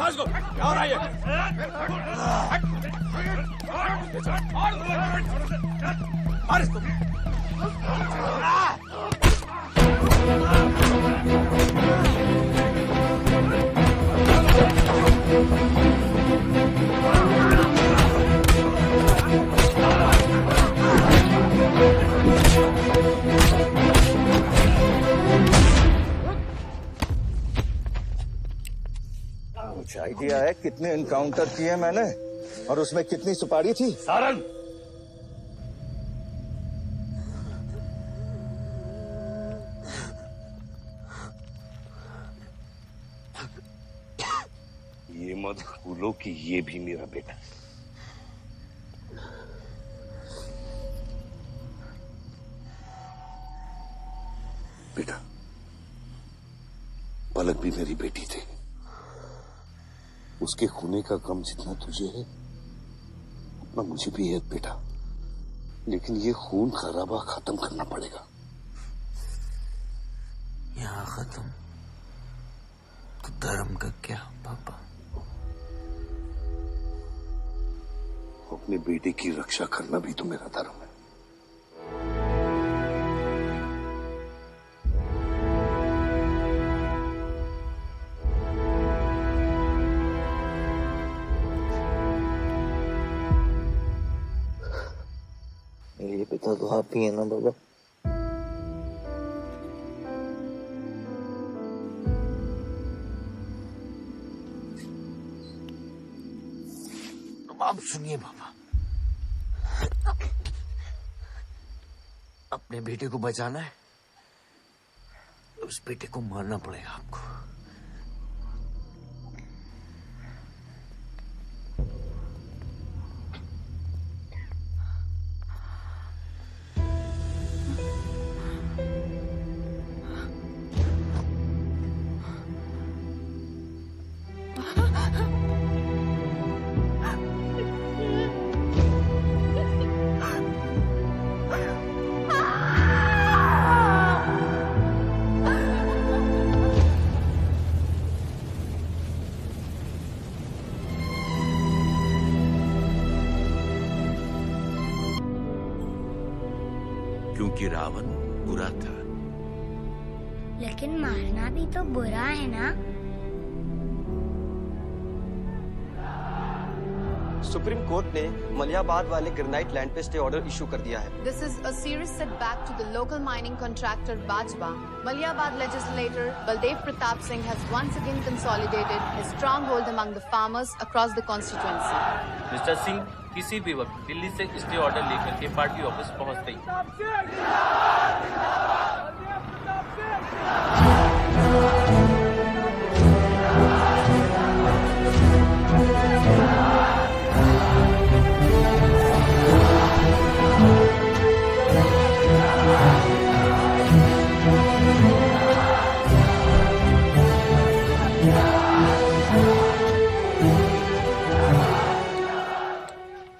इसको और आइए। मार इसको। कुछ आइडिया है कितने इनकाउंटर किए मैंने और उसमें कितनी सुपारी थी? सारंग, ये मत भूलो कि ये भी मेरा बेटा है। बेटा, पलक भी मेरी बेटी थी। उसके खूने का गम जितना तुझे है उतना मुझे भी है बेटा, लेकिन ये खून खराबा खत्म करना पड़ेगा। यहाँ खत्म तो धर्म का क्या पापा? अपने बेटे की रक्षा करना भी तो मेरा धर्म है। मेरे पिता तो आप ही है ना बाबा? अब सुनिए बाबा, अपने बेटे को बचाना है तो उस बेटे को मारना पड़ेगा आपको। क्योंकि रावण बुरा था। लेकिन मारना भी तो बुरा है ना? सुप्रीम कोर्ट ने मलियाबाद वाले ग्रेनाइट लैंड पे स्टे ऑर्डर इशू कर दिया है। This is a serious setback to the local mining contractor Bajpa. Maliabad legislator Baldev Pratap Singh has once again consolidated his stronghold among the farmers across the constituency. Mister Singh किसी भी वक्त दिल्ली से stay order लेकर के party office पहुंचते ही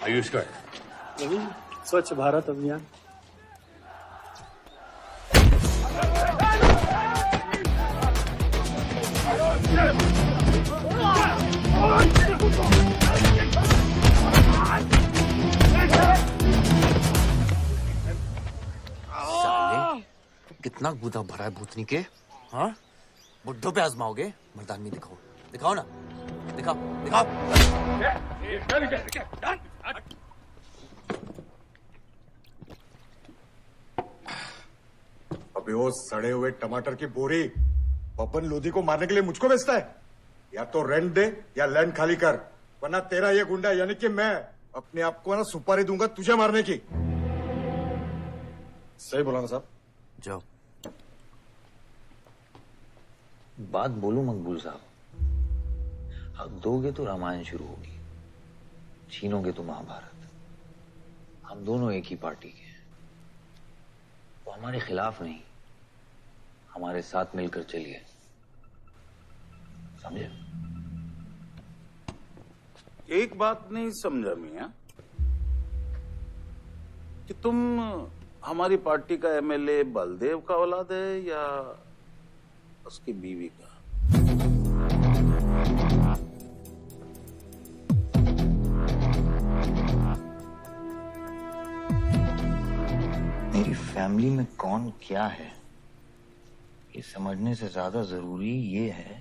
आयुष का स्वच्छ भारत अभियान। साले कितना गुदा भरा है भूतनी के। हाँ, बुड्ढों पे आजमाओगे? मर्दानगी दिखाओ, दिखाओ ना, दिखाओ दिखाओ। अबे वो सड़े हुए टमाटर की बोरी पवन लोधी को मारने के लिए मुझको बेचता है? या तो रेंट दे या लैंड खाली कर, वरना तेरा ये गुंडा यानी कि मैं अपने आप को ना सुपारी दूंगा तुझे मारने की। सही बोला ना साहब? जाओ। बात बोलूं मकबूल साहब, हक दोगे तो रामायण शुरू होगी, छीनोगे तो महाभारत। हम दोनों एक ही पार्टी के हैं, तो हमारे खिलाफ नहीं, हमारे साथ मिलकर चलिए, समझे? एक बात नहीं समझा मियां कि तुम हमारी पार्टी का एमएलए बलदेव का औलाद है या उसकी बीवी का? फैमिली में कौन क्या है ये समझने से ज्यादा जरूरी ये है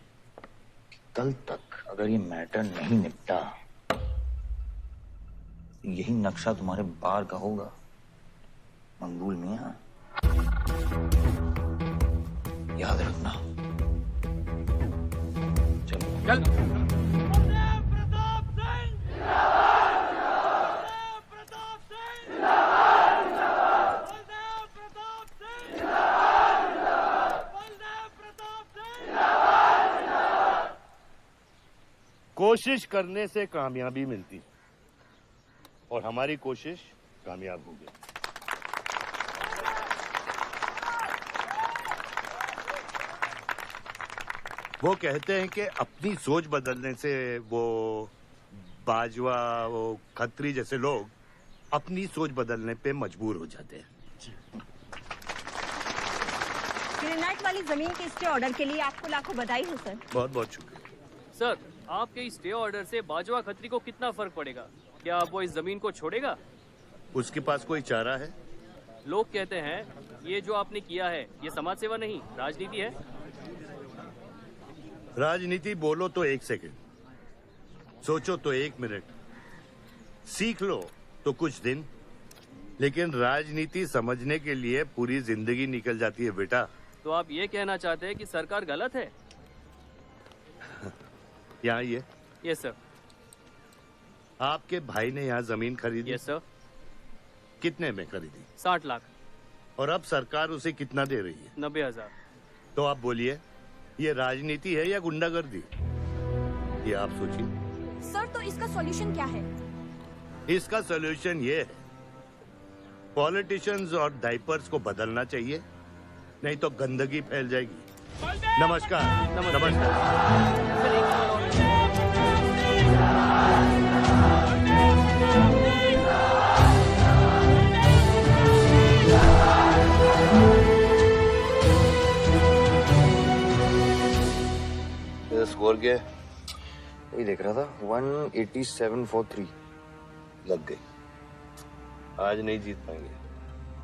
कि कल तक अगर ये मैटर नहीं निपटा तो यही नक्शा तुम्हारे बार का होगा मंगूल मियां। याद रखना। चलो कोशिश करने से कामयाबी मिलती और हमारी कोशिश कामयाब हो गई। वो कहते हैं कि अपनी सोच बदलने से वो बाजवा वो खत्री जैसे लोग अपनी सोच बदलने पे मजबूर हो जाते हैं। ग्रेनाइट वाली जमीन के स्टे ऑर्डर के लिए आपको लाखों बधाई हो सर। बहुत बहुत शुक्रिया सर। आपके इस स्टे ऑर्डर से बाजवा खत्री को कितना फर्क पड़ेगा? क्या वो इस जमीन को छोड़ेगा? उसके पास कोई चारा है? लोग कहते हैं ये जो आपने किया है ये समाज सेवा नहीं राजनीति है। राजनीति बोलो तो 1 सेकंड, सोचो तो 1 मिनट, सीख लो तो कुछ दिन, लेकिन राजनीति समझने के लिए पूरी जिंदगी निकल जाती है बेटा। तो आप ये कहना चाहते हैं कि सरकार गलत है? यहाँ ये यस सर। आपके भाई ने यहाँ जमीन खरीदी? Yes sir. कितने में खरीदी? 60 लाख। और अब सरकार उसे कितना दे रही है? 90,000। तो आप बोलिए ये राजनीति है या गुंडागर्दी? ये आप सोचिए। सर तो इसका सॉल्यूशन क्या है? इसका सॉल्यूशन ये है पॉलिटिशियंस और डाइपर्स को बदलना चाहिए, नहीं तो गंदगी फैल जाएगी। नमस्कार। नमस्कार। स्कोर क्या है? वही देख रहा था 187 for 3। लग गई। आज नहीं जीत पाएंगे,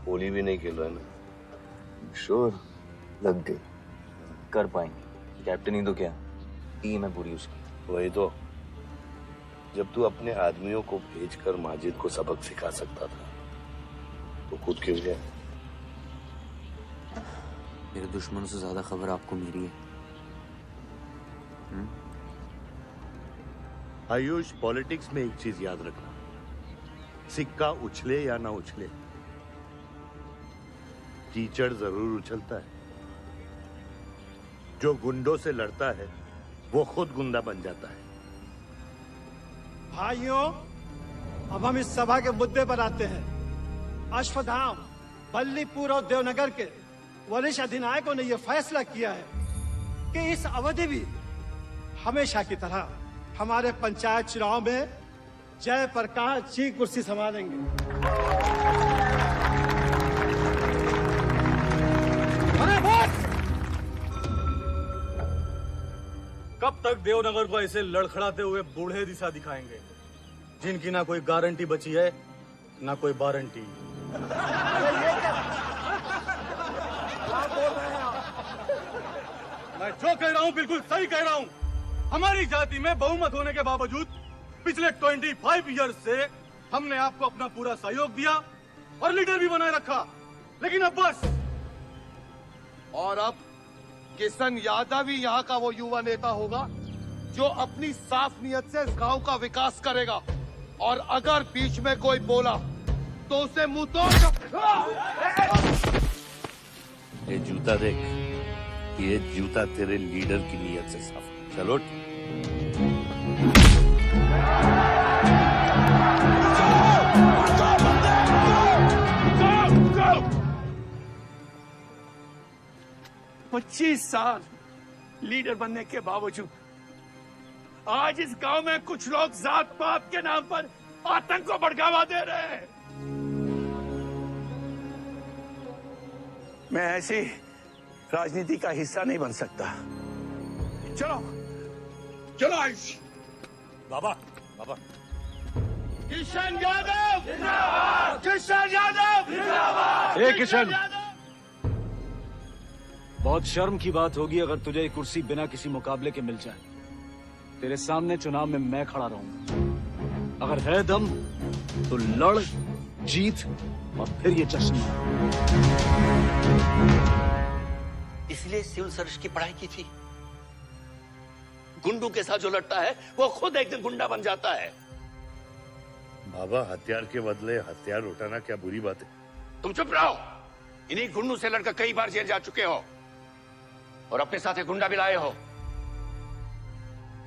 होली भी नहीं खेल रहा है ना। श्योर लग गई, कर पाएंगे। कैप्टन ही तो क्या, टीम है पूरी उसकी। वही तो, जब तू अपने आदमियों को भेजकर माजिद को सबक सिखा सकता था तो खुद क्यों गया? मेरे दुश्मनों से ज्यादा खबर आपको मेरी है। आयुष, पॉलिटिक्स में एक चीज याद रखना, सिक्का उछले या ना उछले, कीचड़ जरूर उछलता है। जो गुंडों से लड़ता है वो खुद गुंडा बन जाता है। भाइयों, अब हम इस सभा के मुद्दे पर आते हैं। अश्वत्थाम, बल्लीपुर और देवनगर के वरिष्ठ अधिनायकों ने यह फैसला किया है कि इस अवधि भी हमेशा की तरह हमारे पंचायत चुनाव में जयप्रकाश जी कुर्सी संभालेंगे। कब तक देवनगर को ऐसे लड़खड़ाते हुए बूढ़े दिशा दिखाएंगे, जिनकी ना कोई गारंटी बची है ना कोई वारंटी? मैं जो कह रहा हूँ बिल्कुल सही कह रहा हूँ। हमारी जाति में बहुमत होने के बावजूद पिछले 25 ईयर्स से हमने आपको अपना पूरा सहयोग दिया और लीडर भी बनाए रखा, लेकिन अब बस। और अब किशन यादव ही यहाँ का वो युवा नेता होगा जो अपनी साफ नियत से इस गांव का विकास करेगा, और अगर बीच में कोई बोला तो उसे मुंह तोड़। ये जूता देख, ये जूता तेरे लीडर की नियत से साफ। चलो पच्चीस साल लीडर बनने के बावजूद आज इस गांव में कुछ लोग जात पात के नाम पर आतंक को बढ़ावा दे रहे हैं। मैं ऐसी राजनीति का हिस्सा नहीं बन सकता। चलो चलो आयुष। बाबा, बाबा, किशन यादव जिंदाबाद, किशन यादव जिंदाबाद। किशन बहुत शर्म की बात होगी अगर तुझे ये कुर्सी बिना किसी मुकाबले के मिल जाए। तेरे सामने चुनाव में मैं खड़ा रहूंगा। अगर है दम तो लड़, जीत और फिर ये जश्न मना। इसलिए सिविल सर्विस की पढ़ाई की थी। गुंडों के साथ जो लड़ता है वो खुद एक दिन गुंडा बन जाता है। बाबा, हथियार के बदले हथियार उठाना क्या बुरी बात है? तुम चुप रहो। इन्हीं गुंडों से लड़कर कई बार जेल जा चुके हो और अपने साथ एक गुंडा भी लाए हो।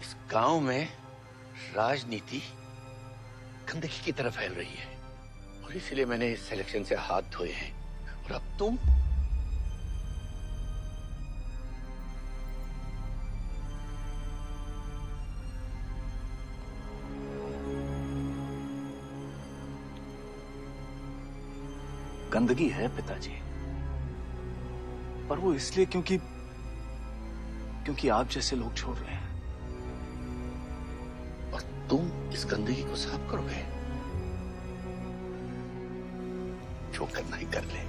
इस गांव में राजनीति गंदगी की तरफ फैल रही है और इसलिए मैंने इस सिलेक्शन से हाथ धोए हैं। और अब तुम गंदगी है पिताजी, पर वो इसलिए क्योंकि आप जैसे लोग छोड़ रहे हैं। और तुम इस गंदगी को साफ करोगे? जो करना ही कर ले।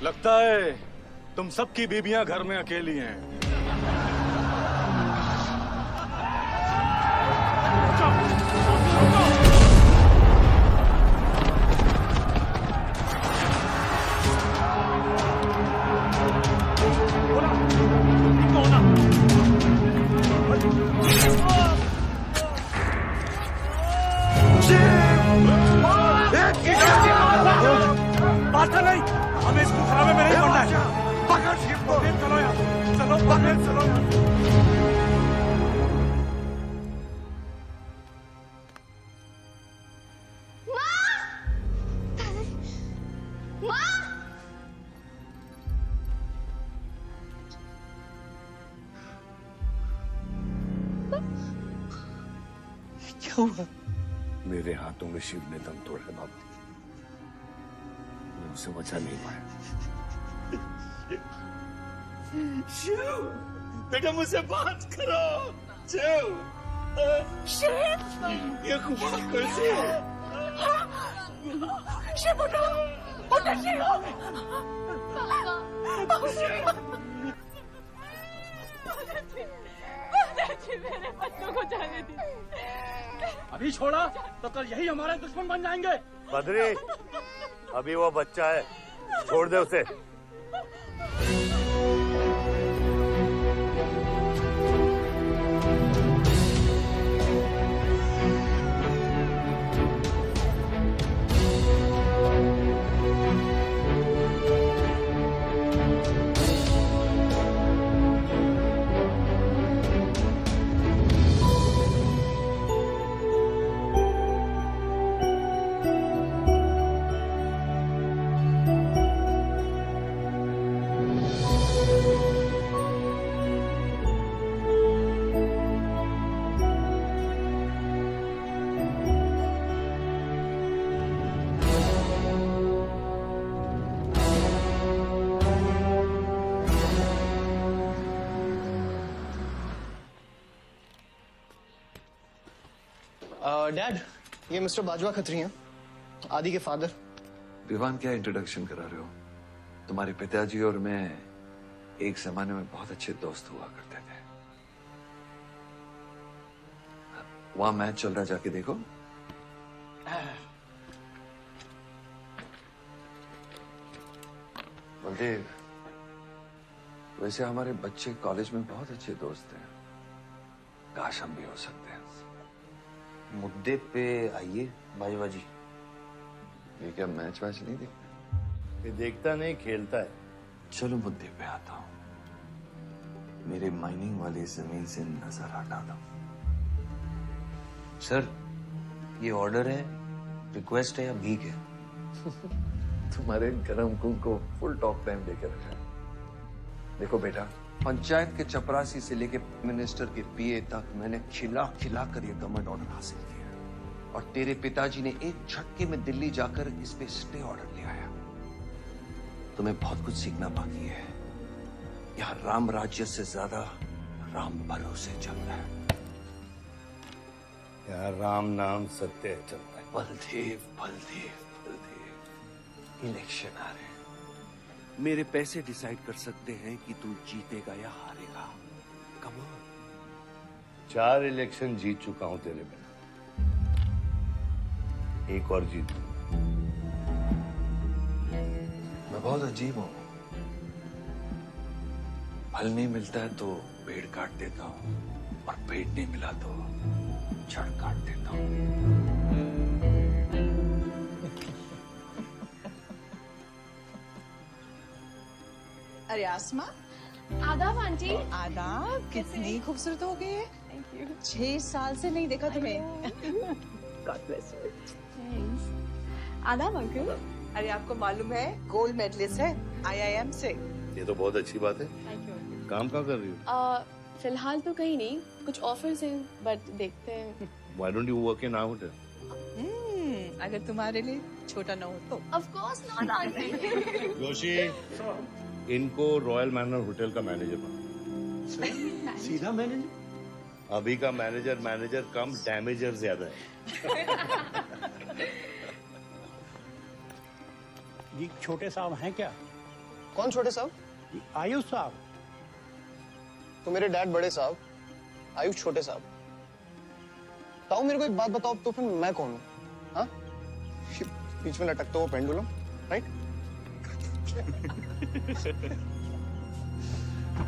लगता है तुम सबकी बीबियां घर में अकेली हैं। बात नहीं, हमें इसको खराबे में नहीं पड़ना है। पकड़ शिप को। चलो यार, चलो पकड़, चलो यार। क्या हुआ? मेरे हाथों में शिव ने दम तोड़ा है बाबू। मैं उसे बचा नहीं पाया। शिव, बेटा मुझसे बात करो। शिव, ये खुमार कैसे है? शिव उठो, उठो शिव। मेरे बच्चों को जाने दी। अभी छोड़ा तो कल यही हमारे दुश्मन बन जाएंगे। बद्री, अभी वो बच्चा है, छोड़ दे उसे। डैड, ये मिस्टर बाजवा खत्री हैं, आदि के फादर। विवान, क्या इंट्रोडक्शन करा रहे हो? तुम्हारे पिताजी और मैं एक जमाने में बहुत अच्छे दोस्त हुआ करते थे। वहां मैच चल रहा, जाके देखो। बलदेव, वैसे हमारे बच्चे कॉलेज में बहुत अच्छे दोस्त हैं। काश हम भी हो सकते हैं। मुद्दे पे आइए बाजवा जी। ये क्या मैच वैच नहीं देखते? ये देखता नहीं खेलता है। चलो मुद्दे पे आता हूं। मेरे माइनिंग वाली जमीन से नजर हटा दो। सर, ये ऑर्डर है, रिक्वेस्ट है या भीख है? तुम्हारे गरम कुंग को फुल टॉक टाइम देकर रखा है। देखो बेटा, पंचायत के चपरासी से लेके मिनिस्टर के पीए तक मैंने खिला खिला कर ये गवर्नमेंट ऑर्डर हासिल किया, और तेरे पिताजी ने एक झटके में दिल्ली जाकर इस पे स्टे ऑर्डर ले आया। तुम्हें बहुत कुछ सीखना बाकी है। यहाँ राम राज्य से ज्यादा राम भरोसे चल रहा है। यहाँ राम नाम सत्य चलता है। बलदेव बलदेव बलदेव, इलेक्शन आ रहे हैं। मेरे पैसे डिसाइड कर सकते हैं कि तू जीतेगा या हारेगा। Come on. 4 इलेक्शन जीत चुका हूं तेरे बिना, एक और जीत। मैं बहुत अजीब हूं। फल नहीं मिलता है तो पेड़ काट देता हूं, और पेड़ नहीं मिला तो जड़ काट देता हूं। अरे आसमा, आदाब आंटी। आदाब, कितनी खूबसूरत हो गई है। Thank you. 6 साल से नहीं देखा तुम्हें। God bless you. थैंक्स। आदाब अंकल। अरे आपको मालूम है गोल्ड मेडलिस्ट है IIM से। ये तो बहुत अच्छी बात है। Thank you. काम कहाँ कर रही हो? फिलहाल तो कहीं नहीं, कुछ ऑफर्स हैं, बट देखते हैं। Why don't you work in our hotel? अगर तुम्हारे लिए छोटा ना हो तो। Of course not aunty. Joshi, इनको रॉयल मैनर होटल का मैनेजर बना। सीधा मैनेजर? अभी का मैनेजर कम डैमेजर ज्यादा है। ये छोटे साहब हैं क्या? कौन छोटे साहब? आयुष साहब। तो मेरे डैड बड़े साहब, आयुष छोटे साहब। ताऊ मेरे को एक बात बताओ, तो फिर मैं कौन हूँ? हाँ? बीच में लटकता हुआ पेंडुलम, राइट?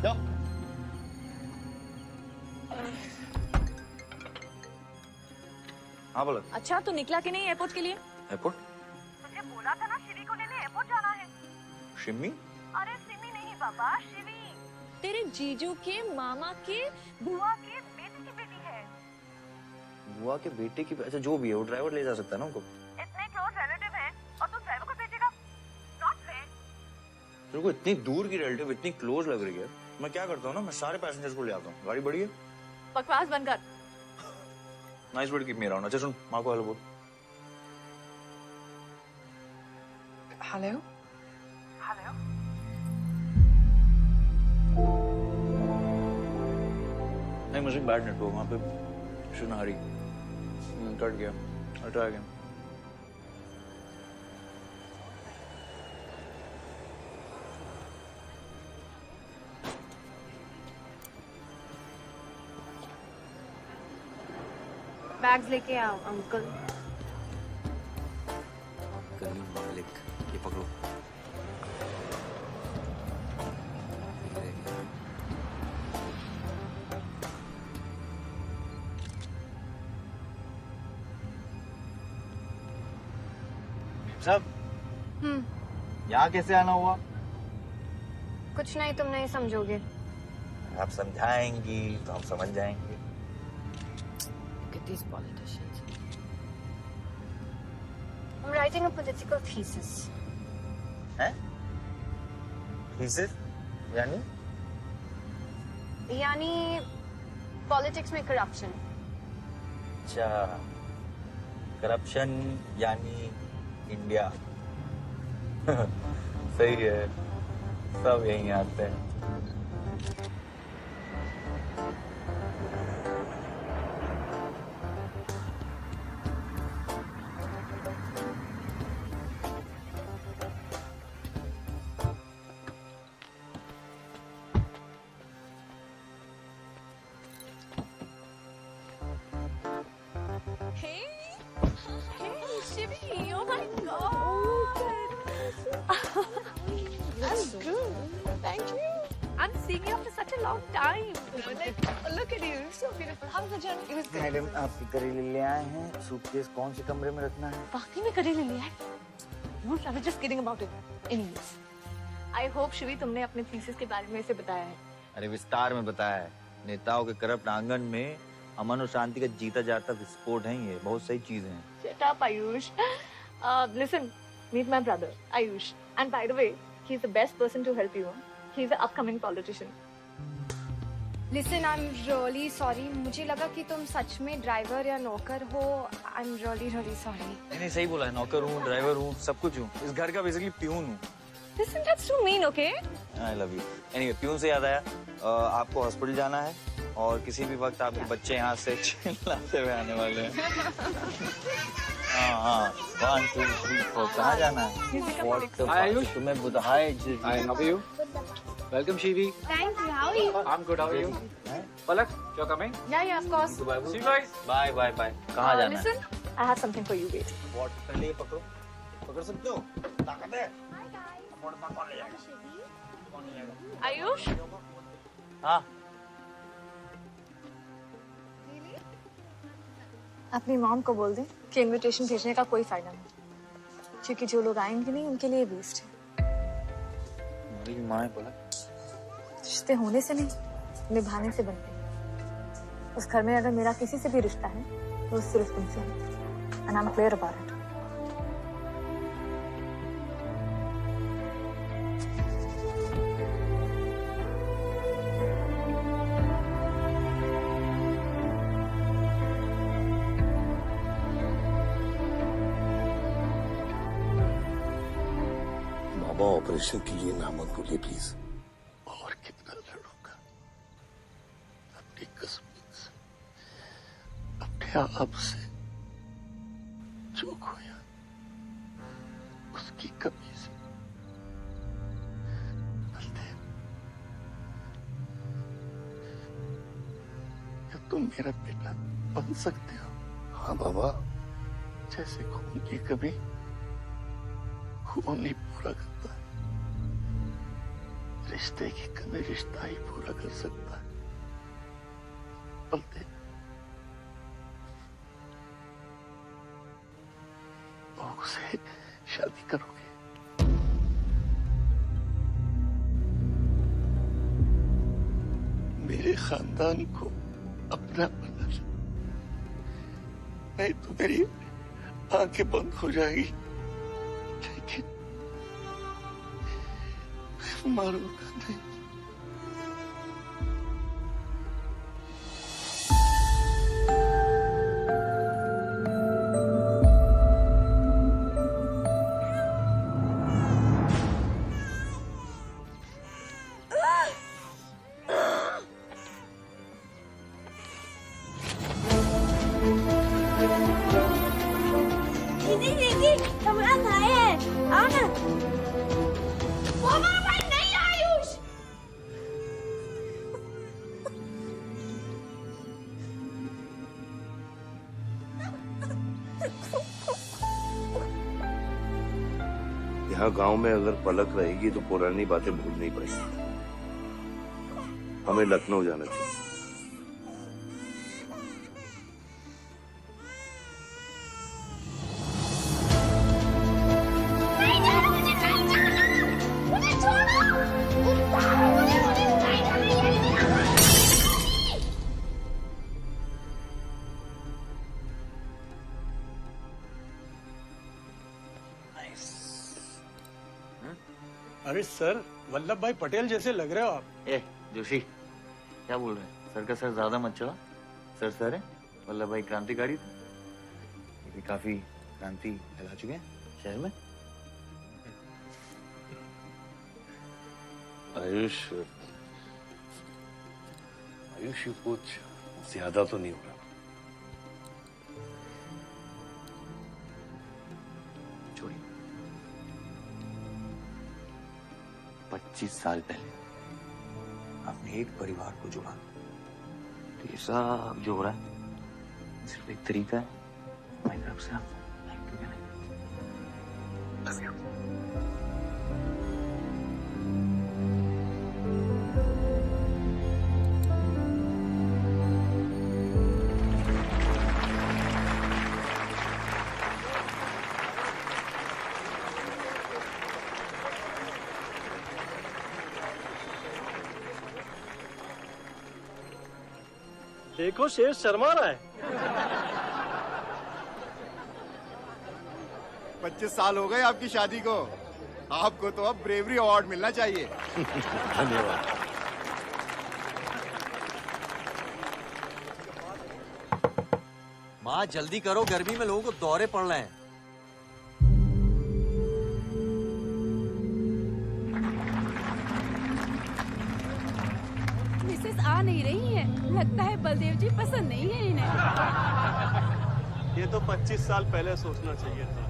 जाओ। हाँ बोला। अच्छा, तो निकला कि नहीं एयरपोर्ट के लिए? एयरपोर्ट? तुझे बोला था ना शिवी को लेने एयरपोर्ट जाना है। शिमी? अरे सिमी नहीं बाबा, शिवी। तेरे जीजू के मामा के बुआ के बेटे की बेटी है। बुआ के बेटे की? अच्छा, जो भी है वो ड्राइवर ले जा सकता है ना उनको। इतने क्लोज रिलेटिव हैं और तुम ड्राइवर को भेजेगा? Not fair. तेरे को इतनी दूर की रिलेटिव इतनी क्लोज लग रही है। मैं क्या करता हूँ ना, मैं सारे पैसेंजर्स को ले आता हूँ। गाड़ी बड़ी है। बकवास बंद कर। Nice word, keep me around. अच्छा सुन, माँ को हेलो बोल। हेलो। हेलो। नहीं, मुझे बैड नेटवर्क वहाँ पे। सुनारी कट गया। हटा गया। बैग्स लेके आओ अंकल। गली मालिक, ये पकड़ो। सब यहाँ कैसे आना हुआ? कुछ नहीं, तुम नहीं समझोगे। आप समझाएंगी तो हम समझ जाएंगे। Look at these politicians. I'm writing a political thesis. हैं? Thesis? यानी? यानी पॉलिटिक्स में करप्शन। अच्छा, करप्शन यानी इंडिया। सही है, सब यहीं आते हैं। Shivi, oh my god! That's good. Thank you. I'm seeing you after such a long time. Look at you, so beautiful. How was the journey? It was good. Madam, आप करेले ले आए हैं। सूटकेस कौन से कमरे में रखना है? वाकई में करेले ले आए? I was just kidding about it. Anyways, I hope Shivi तुमने अपने थीसिस के बारे में इसे बताया है. अरे विस्तार में बताया है. नेताओं के करप्ट आंगन में अमन और शांति का जीता जाता विस्फोट है ये. बहुत सही चीजें हैं. Shut up, Ayush. Listen, meet my brother, Ayush. And by the way, he's the best person to help you. He's an upcoming politician. Listen, I'm really sorry. मुझे लगा कि तुम सच में ड्राइवर या नौकर हो. I'm really sorry. नहीं सही बोला है. नौकर हूँ, ड्राइवर हूँ, सब कुछ हूँ. इस घर का बेसिकली प्यून हूँ. Listen, that's too mean, okay? I love you. Anyway, peon से याद आया, आपको हॉस्पिटल जाना है और किसी भी वक्त आपके बच्चे यहाँ से चिल्लाते हुए आने वाले हैं. हाँ 1 2 3 4 कहाँ जाना है? आयुष तुम्हें बुधा. हाय I love you. Welcome, Shivi. Thank you. How are you? I'm good. How are you? Palak, you're coming? Yeah, of course. See you guys. Bye. कहाँ जाना है? Listen, I have something for you. Wait. What? पहले ये पकड़ो. पकड़ सकते हो? ताकत है. Ayush? हाँ. अपनी मॉम को बोल दे कि इनविटेशन भेजने का कोई फायदा नहीं, क्योंकि जो लोग आएंगे नहीं उनके लिए वेस्ट है. मेरी माँ है बोला. रिश्ते होने से नहीं, निभाने से बनते हैं. उस घर में अगर मेरा किसी से भी रिश्ता है तो सिर्फ तुमसे है. And I'm clear about it. Baba operation के लिए ना मत बोलिए प्लीज. और कितना लड़ूंगा अपनी किस्मत से, अपने आप से. जो खोया उसकी कमी से. बलदेव, क्या तुम मेरा बेटा बन सकते हो? हाँ बाबा. जैसे खून की कमी खून नहीं पूरा करता है, रिश्ते की कमी रिश्ता ही पूरा कर सकता है. बलदेव, बहू से शादी करोगे? मेरे खानदान को अपना बना लो, नहीं तो मेरी आंखें बंद हो जाएगी. लेकिन मैं मारूंगा नहीं. दीदी हमारा भाई है. आओ ना. वो हमारा भाई नहीं है आयुष. यहाँ गांव में अगर पलक रहेगी तो पुरानी बातें भूल नहीं पाएगी. हमें लखनऊ जाना चाहिए. नहीं जाना, मुझे नहीं जाना. मुझे छोड़ो. मुझे नहीं जाना. अरे सर, वल्लभ भाई पटेल जैसे लग रहे हो आप. ए जोशी, क्या बोल रहे हैं? सर का सर ज्यादा मत चला. सर है. वल्लभ भाई क्रांतिकारी थे. ये भी काफी क्रांति फैला चुके हैं शहर में. आयुष ये कुछ ज्यादा तो नहीं हो रहा? छोड़िए. 25 साल पहले आपने एक परिवार को जोड़ा, तो ये सब जो हो रहा है सिर्फ एक तरीका है हमारी तरफ से आपको थैंक यू कहने. Love you. देखो शेर शर्मा रहा है। 25 साल हो गए आपकी शादी को। आपको तो अब ब्रेवरी अवार्ड मिलना चाहिए। धन्यवाद। माँ जल्दी करो, गर्मी में लोगों को दौरे पड़ रहे हैं। मिसेस आ नहीं रही है, लगता है बलदेव जी पसंद नहीं है इन्हें। ये तो 25 साल पहले सोचना चाहिए था।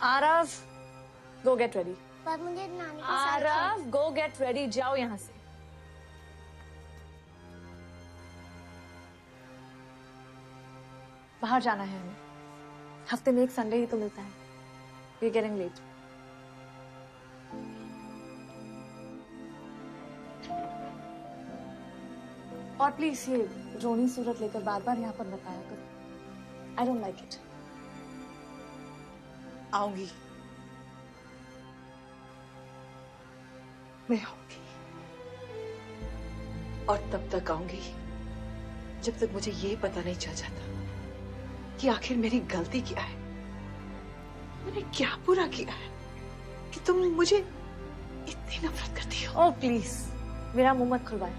आरव, गो गेट रेडी। पर मुझे नानी आरव, गो गेट रेडी, जाओ यहाँ से। बाहर जाना है हमें। हफ्ते में एक संडे ही तो मिलता है। We are getting late. और प्लीज ये रोनी सूरत लेकर बार बार यहाँ पर बताया करो। I don't like it. आऊंगी, मैं आऊंगी, और तब तक आऊंगी जब तक मुझे ये पता नहीं चल जाता कि आखिर मेरी गलती क्या है। मैंने क्या बुरा किया है कि तुम मुझे इतनी नफरत करती हो। ओह प्लीज, मेरा मुंह मत खुलवाए।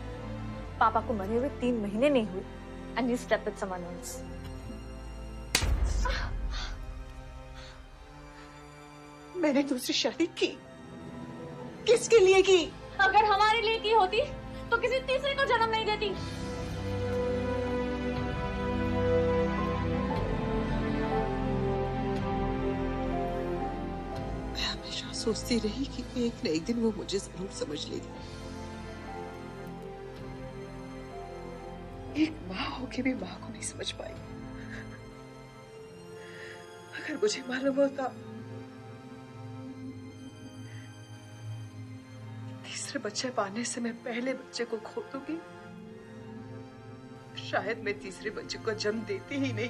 पापा को मरे हुए 3 महीने नहीं हुए and you step with someone else. मैंने दूसरी शादी की, किसके लिए की? अगर हमारे लिए की होती तो किसी तीसरे को जन्म नहीं देती। मैं हमेशा सोचती रही कि एक न एक दिन वो मुझे जरूर समझ लेगी। एक माँ होके भी माँ को नहीं समझ पाई। अगर मुझे मालूम होता तीसरे बच्चे पाने से मैं पहले बच्चे को खो दूंगी, शायद मैं तीसरे बच्चे को जन्म देती ही नहीं।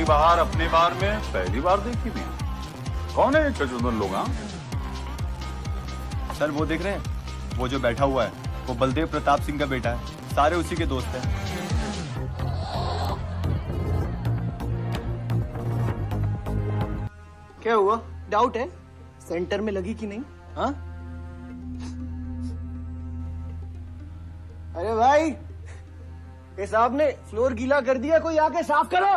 बाहर अपने बार में पहली बार देखी भी। कौन है चचुंदन लोग? सर वो देख रहे हैं, वो जो बैठा हुआ है वो बलदेव प्रताप सिंह का बेटा है। सारे उसी के दोस्त हैं। क्या हुआ? डाउट है सेंटर में लगी कि नहीं? हाँ? अरे भाई, ये साहब ने फ्लोर गीला कर दिया, कोई आके साफ करो।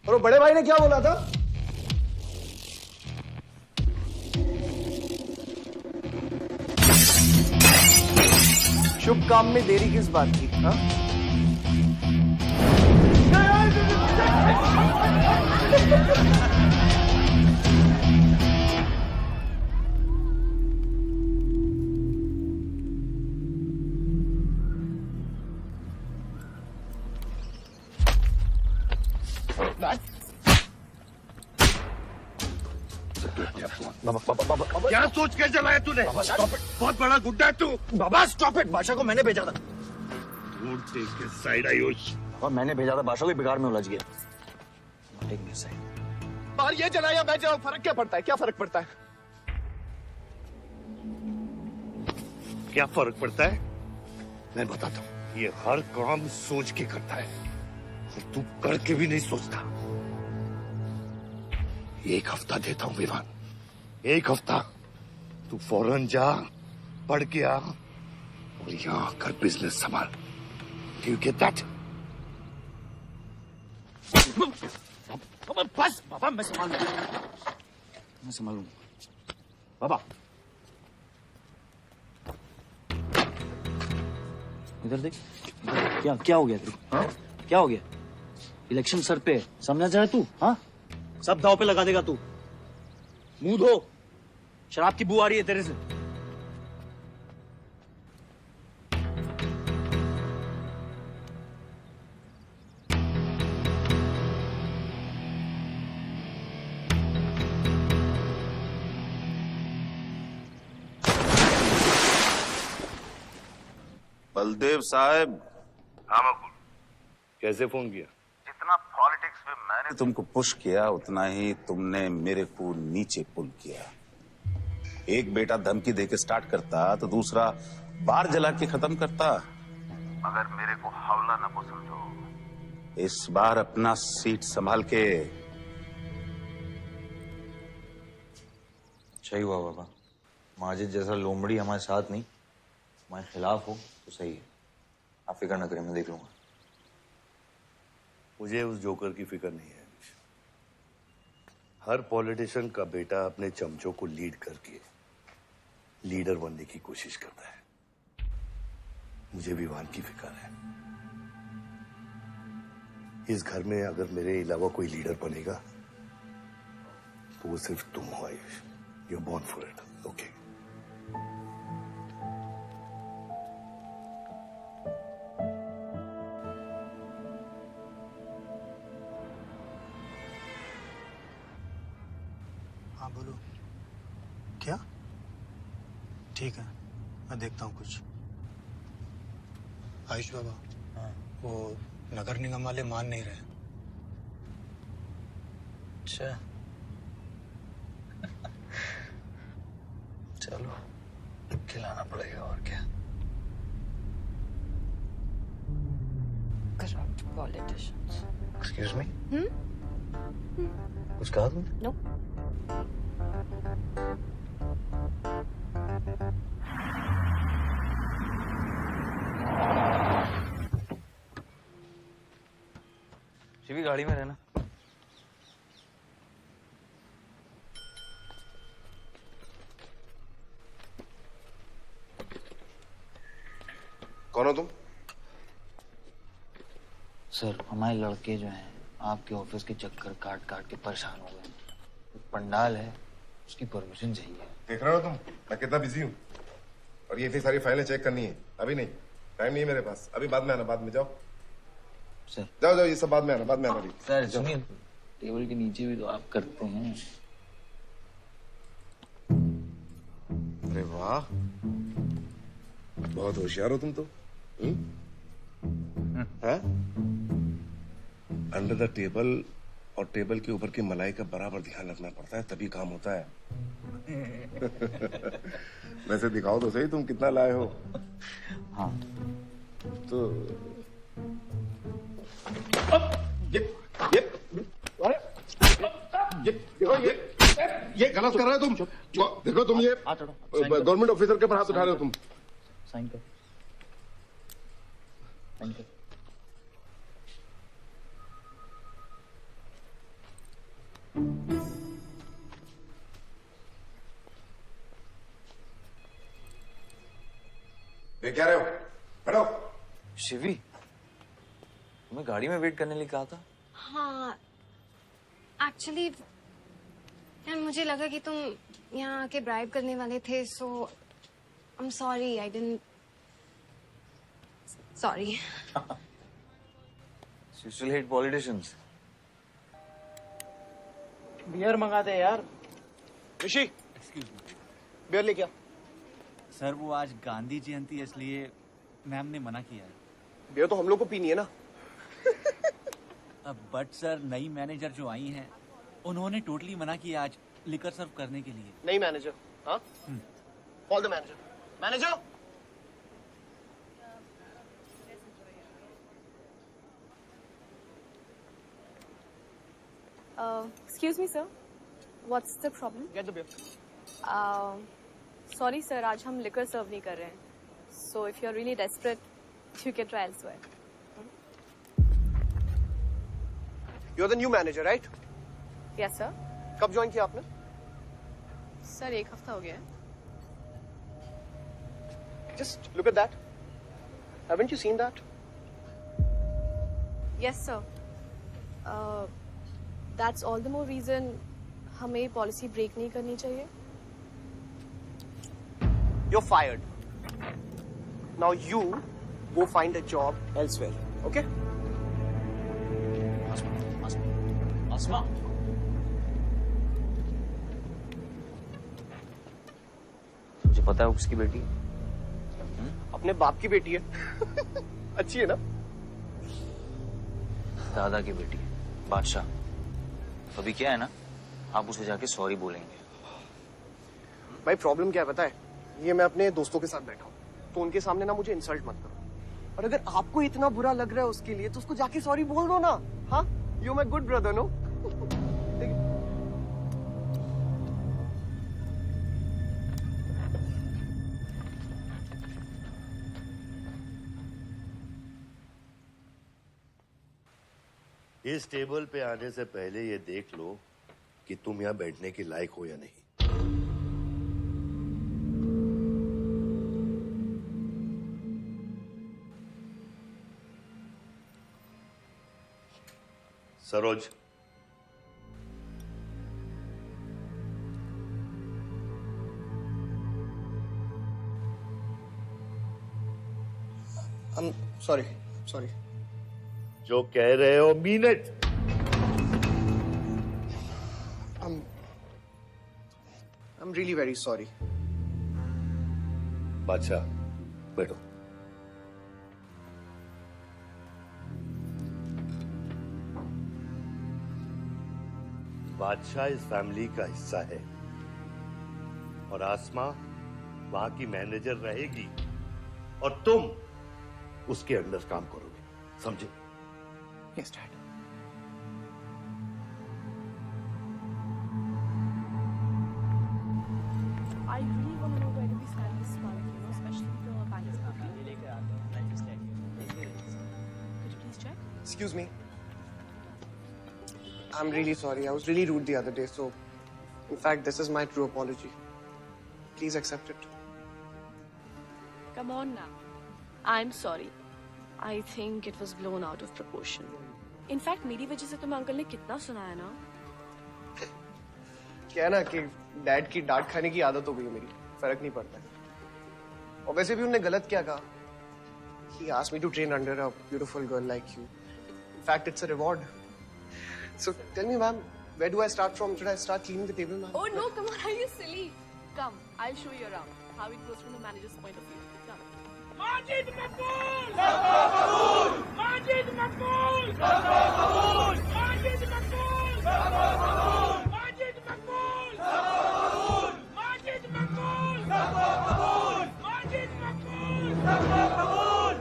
और बड़े भाई ने क्या बोला था? शुभ काम में देरी किस बात की? हाँ? क्या सोच के चलाया तूने? बहुत बड़ा गुड्डा है तू। बाबा स्टॉप इट, बादशाह को मैंने भेजा था। दूर देख के साइड आयुष। और मैंने भेजा था, बादशाह को बिगाड़ में उलझ गया। बाहर ये चला या मैं चलाऊं, फर्क क्या पड़ता है? क्या फर्क पड़ता है? क्या फर्क पड़ता है? मैं बताता हूँ। ये हर काम सोच के करता है और तू करके भी नहीं सोचता। एक हफ्ता देता हूँ विवान, एक हफ्ता। तू फौरन जा, पढ़ के आ और यहाँ आकर बिजनेस संभाल। Do you get that? बस बाबा, मैं संभालूंगा बाबा। इधर देख, क्या क्या हो गया तेरे को? हाँ? क्या हो गया? इलेक्शन सर पे, समझा चाहे तू? हाँ, सब दाव पे लगा देगा तू। मुंह धो, शराब की बू आ रही है तेरे से। बलदेव साहब। हाँ मकबूल, कैसे फोन किया? जितना पॉलिटिक्स में मैंने तुमको पुश किया उतना ही तुमने मेरे को नीचे पुल किया। एक बेटा धमकी देके स्टार्ट करता तो दूसरा बार जला के खत्म करता। मगर मेरे को हवला न को समझो। इस बार अपना सीट संभाल के। सही हुआ बाबा, माजिद जैसा लोमड़ी हमारे साथ नहीं, हमारे खिलाफ हो तो सही है। आप फिक्र न करें, मैं देख लूंगा। मुझे उस जोकर की फिक्र नहीं है। हर पॉलिटिशियन का बेटा अपने चमचों को लीड करके लीडर बनने की कोशिश करता है। मुझे विवान की फिक्र है। इस घर में अगर मेरे अलावा कोई लीडर बनेगा तो वो सिर्फ तुम हो Ayush. You are born for it, okay? हाँ बोलो। क्या? ठीक है, मैं देखता हूँ कुछ। आयुष बाबा, वो नगर निगम वाले मान नहीं रहे। अच्छा, चलो खिलाना पड़ेगा और क्या। Corrupt politicians. एक्सक्यूज मी, कुछ कहा तुमने? No. शिवी गाड़ी में रहना। कौन हो तुम? सर, हमारे लड़के जो हैं आपके ऑफिस के चक्कर काट काट के परेशान हो गए। एक पंडाल है, उसकी परमिशन चाहिए। देख रहे हो तुम मैं कितना बिजी हूँ, और ये भी सारी फाइलें चेक करनी है। अभी नहीं, टाइम नहीं है मेरे पास। अभी बाद में आना, बाद में जाओ। सर जाओ जाओ, ये सब बाद में आना, बाद में आना। अभी सर सुनिए, टेबल के नीचे भी तो आप करते हैं। अरे वाह, बहुत होशियार हो तुम तो। अंडर द टेबल और टेबल के ऊपर की मलाई का बराबर ध्यान रखना पड़ता है, तभी काम होता है। वैसे दिखाओ तो सही तुम कितना लाए हो। हाँ तो ये गलत कर रहे हो तुम। देखो तुम ये गवर्नमेंट ऑफिसर के ऊपर हाथ उठा रहे हो तुम। साइन कर, साइन कर। ये क्या रहे हो? बैठो। शिवी, तुम्हें गाड़ी में वेट करने लिए कहा था। हाँ, एक्चुअली यार मुझे लगा कि तुम यहाँ आके ब्राइब करने वाले थे, so I am sorry, I didn't. Sorry. You still hate politicians? Beer मंगा दे यार। ऋषि, एक्सक्यूज मी बियर लेके आ। सर, वो आज गांधी जयंती है, इसलिए मैम ने मना किया है। बियर तो हम लोग को पीनी है ना। बट सर, नई मैनेजर जो आई हैं उन्होंने टोटली मना किया आज लिकर सर्व करने के लिए। नहीं मैनेजर। हाँ, call the manager. Manager, excuse me sir, what's the problem? Get the beer. Sorry sir, आज हम लिकर सर्व नहीं कर रहे हैं, so if you are really desperate you can try elsewhere. You're the new manager, right? Yes, sir. कब join किया आपने? Sir 1 हफ्ता हो गया है. Just look at that. Haven't you seen that? Yes, sir. That's all the more reason हमें policy break नहीं करनी चाहिए. You're fired. Now you go find a job elsewhere. Okay? आसमा, मुझे पता है वो किसकी बेटी है. अपने बाप की बेटी है. अच्छी है ना? दादा की बेटी है, बादशाह. तो अभी क्या है ना, आप उसे जाके सॉरी बोलेंगे. भाई प्रॉब्लम क्या है पता है? ये मैं अपने दोस्तों के साथ बैठा हूँ, तो उनके सामने ना मुझे इंसल्ट मत करो. और अगर आपको इतना बुरा लग रहा है उसके लिए, तो उसको जाके सॉरी बोल दो ना. हाँ, you my good brother, no? इस टेबल पे आने से पहले ये देख लो कि तुम यहाँ बैठने के लायक हो या नहीं. सरोज, सॉरी. जो कह रहे हो mean it. I'm really very sorry. बादशाह, बैठो. बादशाह इस फैमिली का हिस्सा है और आसमा वहां की मैनेजर रहेगी और तुम उसके अंडर काम करोगे. समझे? Yes, Dad. I really want to know where do we stand this month, you know, especially the bank is coming. Could you please check? Excuse me. I'm really sorry. I was really rude the other day, so in fact, this is my true apology. Please accept it. Come on now. I'm sorry. I think it was blown out of proportion. In fact, मेरी वजह से तुम्हें uncle ने कितना सुनाया ना. क्या है ना कि डैड की डांट खाने की आदत हो गई है मेरी. फर्क नहीं पड़ता. और वैसे भी उन्होंने गलत क्या कहा? He asked me to train under a beautiful girl like you. In fact, it's a reward. So tell me, ma'am, where do I start from? Should I start cleaning the table, ma'am? Oh no, come on, are you silly? Come, I'll show you around how it goes from the manager's point of view. Come. Majid मकबूल! मकबूल! माजिद मकबूल! मकबूल! माजिद मकबूल! मकबूल! माजिद मकबूल! मकबूल! माजिद मकबूल! मकबूल! माजिद मकबूल! मकबूल!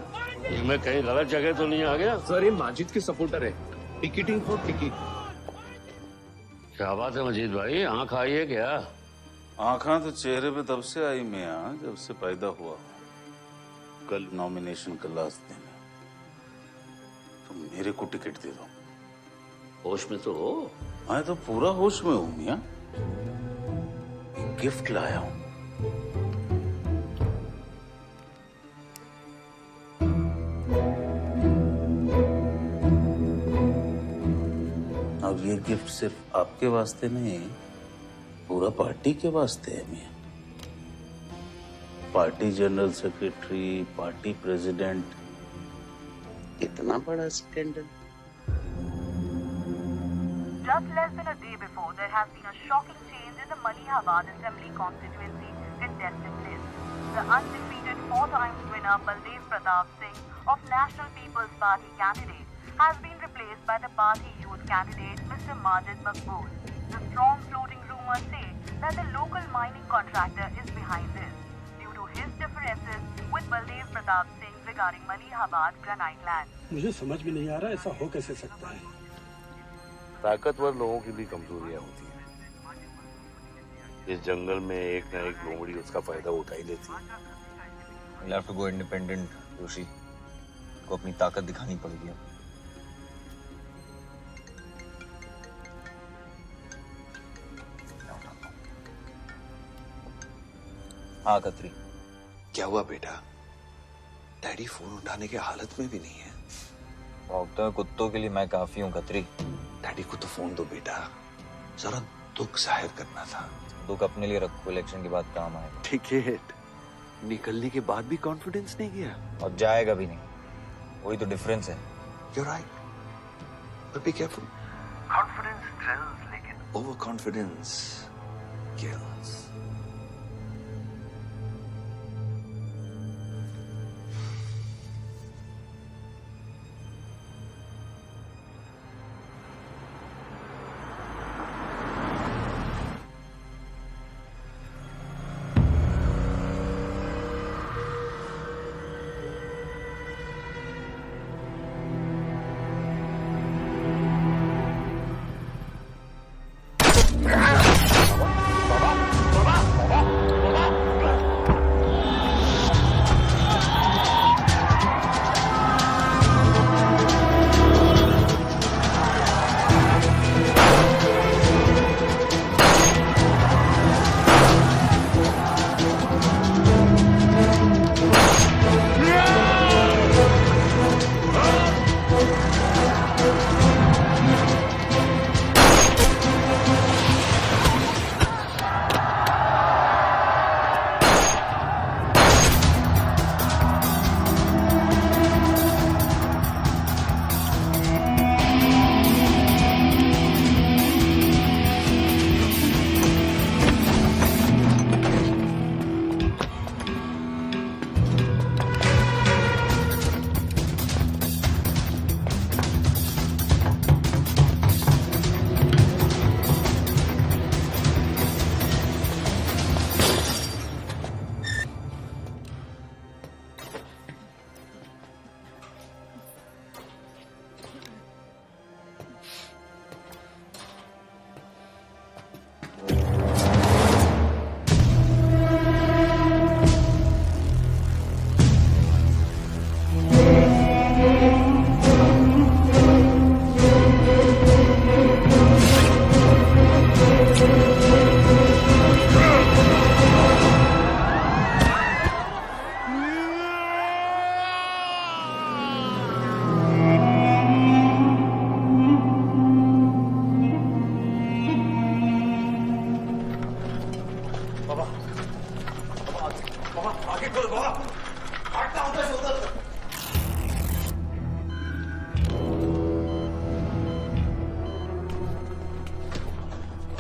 मैं कहीं गलत जगह तो नहीं आ गया? Sir, ये माजिद के supporter है. Ticketing for ticket. क्या बात है मजीद भाई, आंख आई है क्या? आंखा तो चेहरे पे तब से आई मियां जब से पैदा हुआ. कल नॉमिनेशन का लास्ट दिन है, तो मेरे को टिकट दे दो. होश में तो हो? मैं तो पूरा होश में हूं मियां. एक गिफ्ट लाया हूं. अब ये गिफ्ट सिर्फ आपके वास्ते नहीं, पूरा पार्टी के वास्ते है मियां. Party general secretary, party president, इतना बड़ा scandal. Just less than a day before, there has been a shocking change in the Malihabad Assembly constituency contested list. The undefeated 4-time winner Baldev Pratap Singh of National People's Party candidate has been replaced by the party youth candidate Mr. Majid Maqbool. The strong floating rumors say that the local mining contractor is behind this due to his differences with Baldev Pratap Singh regarding Malihabad granite land. मुझे समझ में नहीं आ रहा ऐसा हो कैसे सकता है. ताकतवर लोगों की भी कमजोरियां होती हैं. इस जंगल में एक ना एक लोमड़ी उसका फायदा उठा ही लेती है. You'll have to go independent, Joshi. को अपनी ताकत दिखानी पड़ेगी. हाँ खत्री। क्या हुआ बेटा? डैडी फोन उठाने की हालत में भी नहीं है। डॉक्टर, कुत्तों के लिए मैं काफी हूँ खत्री। डैडी को तो फोन दो बेटा, जरा दुख जाहिर करना था। दुख अपने लिए रखो, इलेक्शन के बाद काम आएगा। टिकट निकलने के बाद भी कॉन्फिडेंस नहीं गया और जाएगा भी नहीं, वही तो डिफरेंस है। You're right. But be careful. Confidence thrills, लेकिन overconfidence kills.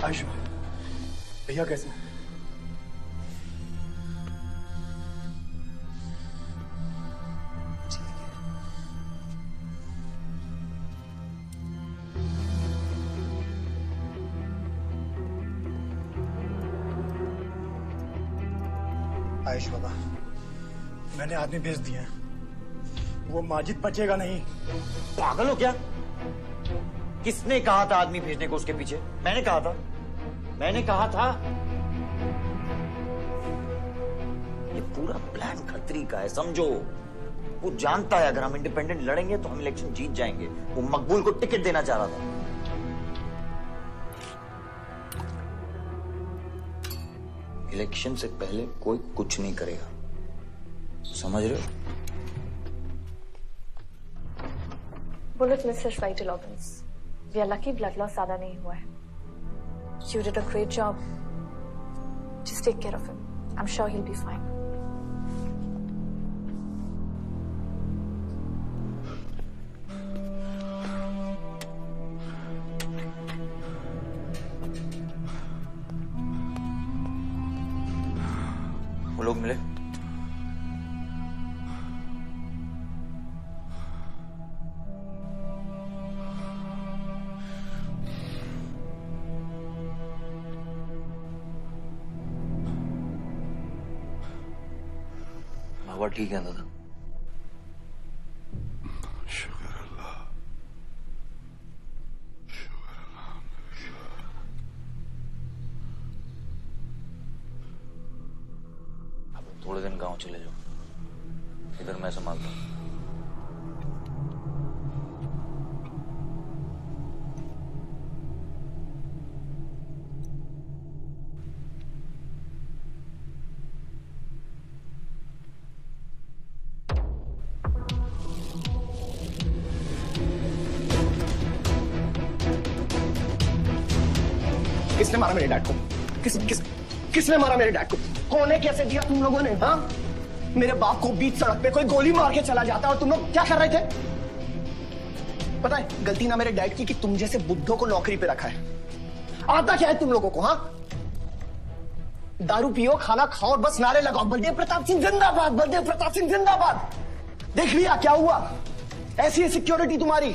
आयुष, भैया कैसे? आयुष बाबा, मैंने आदमी भेज दिए हैं। वो माजिद बचेगा नहीं। पागल हो क्या? किसने कहा था आदमी भेजने को उसके पीछे? मैंने कहा था। ये पूरा प्लान खत्री का है, समझो। वो जानता है अगर हम इंडिपेंडेंट लड़ेंगे तो हम इलेक्शन जीत जाएंगे। वो मकबूल को टिकट देना चाह रहा था। इलेक्शन से पहले कोई कुछ नहीं करेगा, समझ रहे हो? Bullet misses vital organs. We are lucky blood loss ज्यादा नहीं हुआ है। You did a great job. Just take care of him. I'm sure he'll be fine. वो लोग मिले? बाबा ठीक है दादा? शुक्र अल्लाह, शुक्र अल्लाह। अब थोड़े दिन गांव चले जाओ, इधर मैं संभालता हूँ। किसने मारा मेरे डैड को? किसने मारा मेरे डैड को? कौन है? कैसे दिया तुम लोगों ने? हाँ, मेरे बाप को बीच सड़क पे कोई गोली मार के चला जाता और तुम लोग क्या कर रहे थे? पता है गलती ना मेरे डैड की कि तुम जैसे बुद्धों को नौकरी पे रखा है। आता क्या है तुम लोगों को? हाँ, दारू पियो, खाना खाओ और बस नारे लगाओ, बलदेव प्रताप सिंह जिंदाबाद, बलदेव प्रताप सिंह जिंदाबाद। देख लिया क्या हुआ? ऐसी है सिक्योरिटी तुम्हारी,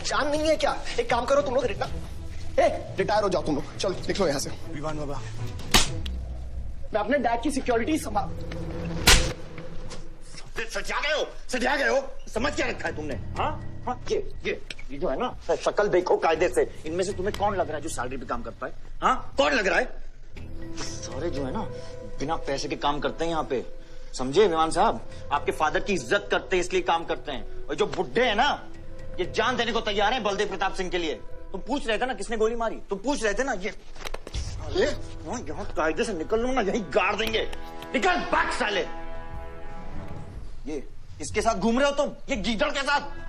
जान नहीं है क्या? एक काम करो तुम लोग, रिटायर हो जाओ तुम लोग, चलो निकलो यहाँ से। विवान बाबा, मैं अपने डैड की सिक्योरिटी संभाल। सजा गए हो, समझ क्या रखा है तुमने? हाँ हाँ, ये जो है ना, शक्ल देखो कायदे से, इनमें से तुम्हें कौन लग रहा है जो सैलरी पे काम करता है? हाँ, कौन लग रहा है? सारे जो है ना बिना पैसे के काम करते हैं यहाँ पे, समझे विमान साहब? आपके फादर की इज्जत करते हैं इसलिए काम करते हैं, और जो बुड्ढे हैं ना ये जान देने को तैयार हैं बलदेव प्रताप सिंह के लिए। तुम पूछ रहे थे ना किसने गोली मारी, तुम पूछ रहे थे ना। ये साले यहाँ कायदे से निकल लो ना, यही गाड़ देंगे। निकल बैक साले। ये इसके साथ घूम रहे हो तुम, ये गीदड़ के साथ।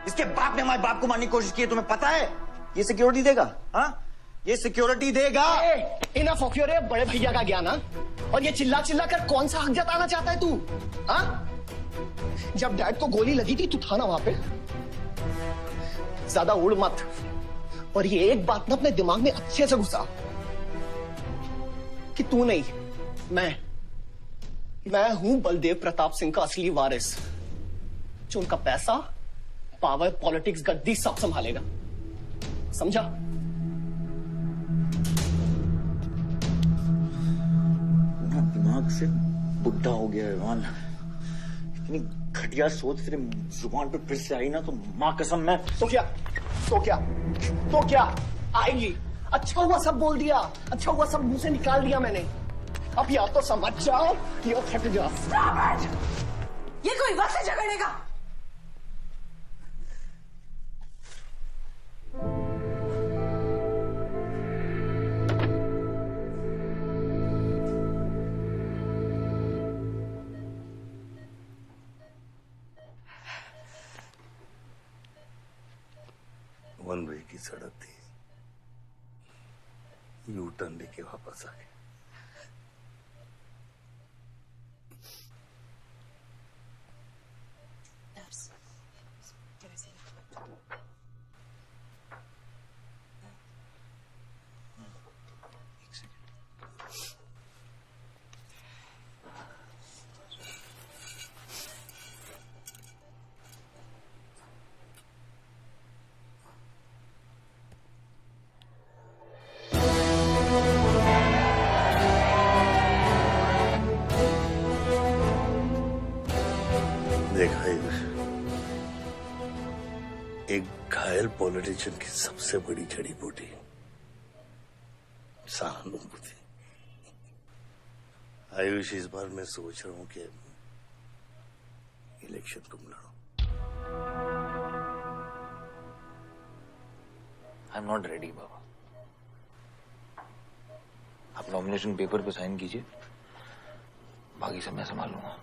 इसके बाप ने हमारे बाप को मारने की कोशिश की है, तुम्हें पता है? ये सिक्योरिटी देगा? हाँ, ये सिक्योरिटी देगा। इनफ ऑफ योर बड़े भैया का ज्ञान। और ये चिल्ला चिल्ला कर कौन सा हक जताना चाहता है तू? हाँ, जब डैड को गोली लगी थी तू था ना वहां पे? ज्यादा उड़ मत, और ये एक बात ना अपने दिमाग में अच्छे से घुसा कि तू नहीं, मैं हूं बलदेव प्रताप सिंह का असली वारिस, जो उनका पैसा, पावर, पॉलिटिक्स, गद्दी सब संभालेगा, समझा? दिमाग से बुढ़ा हो गया है मान, इतनी घटिया सोच तेरे जुबान पे फिर से आई ना तो माँ कसम मैं। तो क्या आएगी? अच्छा हुआ सब बोल दिया, अच्छा हुआ सब मुंह से निकाल दिया मैंने। अब या तो समझ जाओ या थक जाओ। ये कोई वक्त है झगड़ने का? वन वे की सड़क थी, यू टर्न लेके वापस आ गए। देखा एक घायल पॉलिटिशियन की सबसे बड़ी जड़ी बूटी सहानुभूति। आयुष, इस बार मैं सोच रहा हूं कि इलेक्शन तुम लड़ो। आई एम नॉट रेडी बाबा। आप नॉमिनेशन पेपर पे साइन कीजिए, बाकी सब मैं संभालूंगा।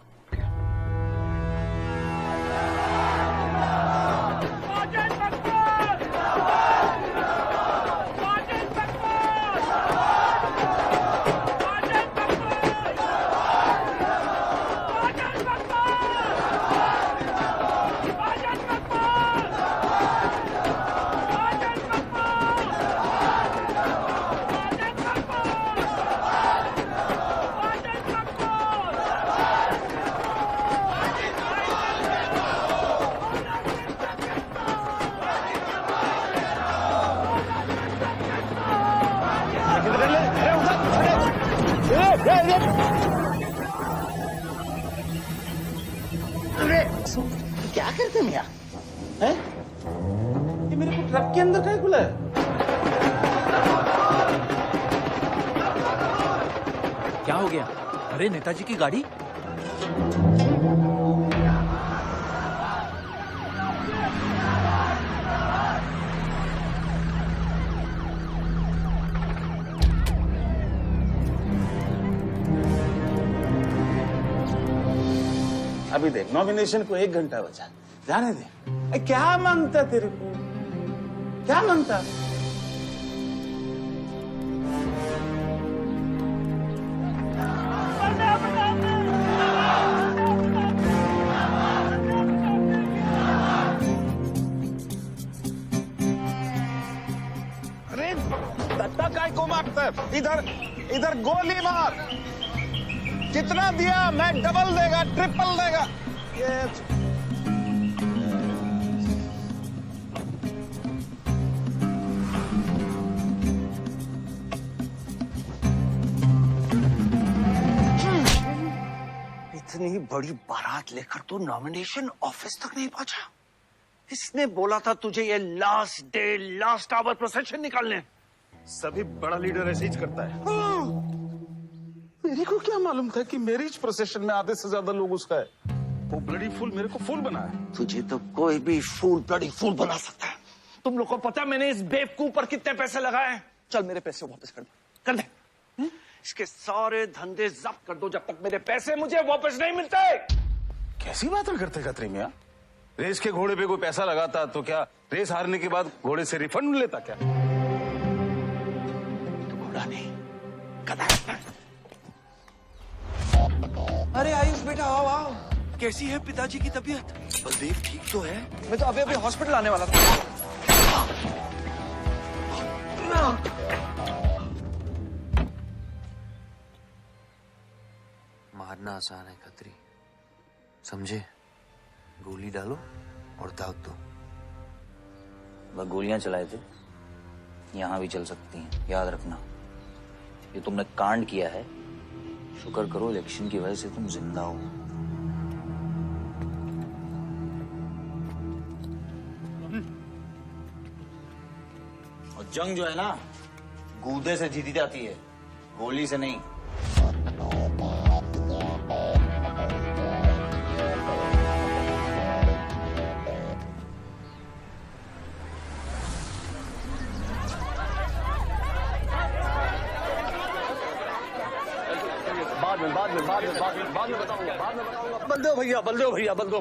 क्या करते मियां? हैं? ये मेरे को ट्रक के अंदर क्या खुला है? क्या हो गया? अरे नेताजी की गाड़ी। अभी देख, नॉमिनेशन को 1 घंटा बचा, जाने दे। क्या मांगता तेरे को? क्या मांगता? मार, इधर इधर गोली मार। कितना दिया? मैं डबल देगा, ट्रिपल देगा। ये इतनी बड़ी बारात लेकर तो नॉमिनेशन ऑफिस तक नहीं पहुंचा। इसने बोला था तुझे ये last day last hour procession निकालने। सभी बड़ा लीडर ऐसे ही करता है। मेरे को क्या मालूम था कि मैरिज प्रोसेशन में आधे से ज्यादा लोग उसका है। वो ब्लडी फूल मेरे को फूल बना है। तुझे तो कोई भी फूल ब्लडी फूल बना सकता है। तुम लोग को पता है मैंने इस बेवकूफ पर कितने पैसे लगाए हैं? चल मेरे पैसे वापस कर दे। इसके सारे धंधे जब्त कर दो जब तक मेरे पैसे मुझे वापस नहीं मिलते। कैसी बातें करते खतरी मियां? रेस के घोड़े पे कोई पैसा लगाता तो क्या रेस हारने के बाद घोड़े से रिफंड लेता क्या? तो घोड़ा नहीं, गधा। अरे आयुष बेटा आओ आओ। कैसी है पिताजी की तबीयत? बलदेव ठीक तो है? मैं तो अभी हॉस्पिटल आने वाला था। मारना आसान है खत्री, समझे? गोली डालो और दाग दो। वह गोलियां चलाए थे, यहां भी चल सकती हैं, याद रखना। ये तुमने कांड किया है, शुक्र करो इलेक्शन की वजह से तुम जिंदा हो। और जंग जो है ना, गूदे से जीती जाती है, गोली से नहीं। बाद में बताऊंगा। बलदेव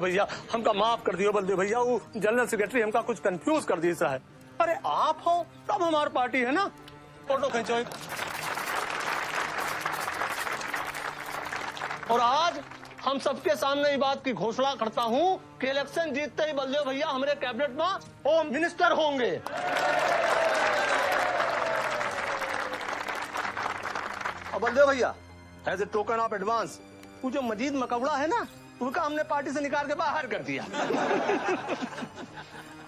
भैया हमका माफ कर दियो। बलदेव भैया वो जनरल सेक्रेटरी हमका कुछ कंफ्यूज कर दी सा है। अरे आप हो तब हमारी पार्टी है ना। फोटो खींचो एक। और आज हम सबके सामने ये बात की घोषणा करता हूँ कि इलेक्शन जीतते ही बलदेव भैया हमारे कैबिनेट में होम मिनिस्टर होंगे। और बलदेव भैया as a token of advance वो जो मजीद मकबड़ा है ना, उनका हमने पार्टी से निकाल के बाहर कर दिया।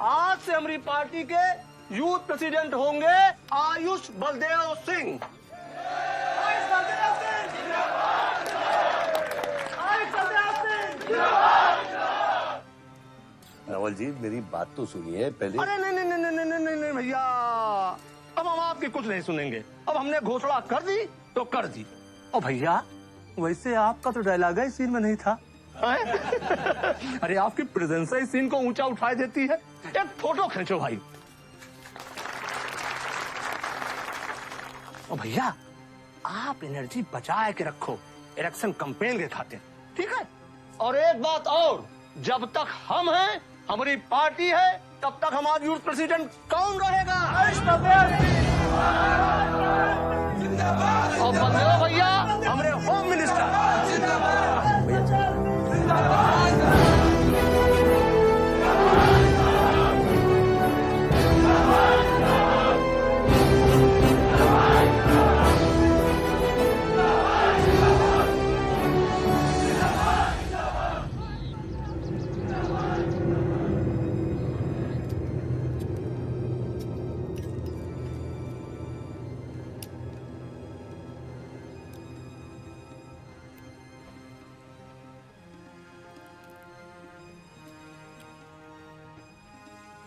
आज से हमारी पार्टी के यूथ प्रेसिडेंट होंगे आयुष बलदेव सिंह। नवल जी मेरी बात तो सुनिए पहले। अरे नहीं भैया, अब हम आपकी कुछ नहीं सुनेंगे। अब हमने घोषणा कर दी तो कर दी। और भैया वैसे आपका तो डायलॉग इस सीन में नहीं था। अरे आपकी प्रेजेंस इस सीन को ऊंचा उठा देती है। एक फोटो खींचो भाई। और भैया आप एनर्जी बचा के रखो इलेक्शन कैंपेन के खातिर, ठीक है? और एक बात और, जब तक हम हैं, हमारी पार्टी है, तब तक हमारा यूथ प्रेसिडेंट कौन रहेगा? और बलदेव भैया हमारे home minister.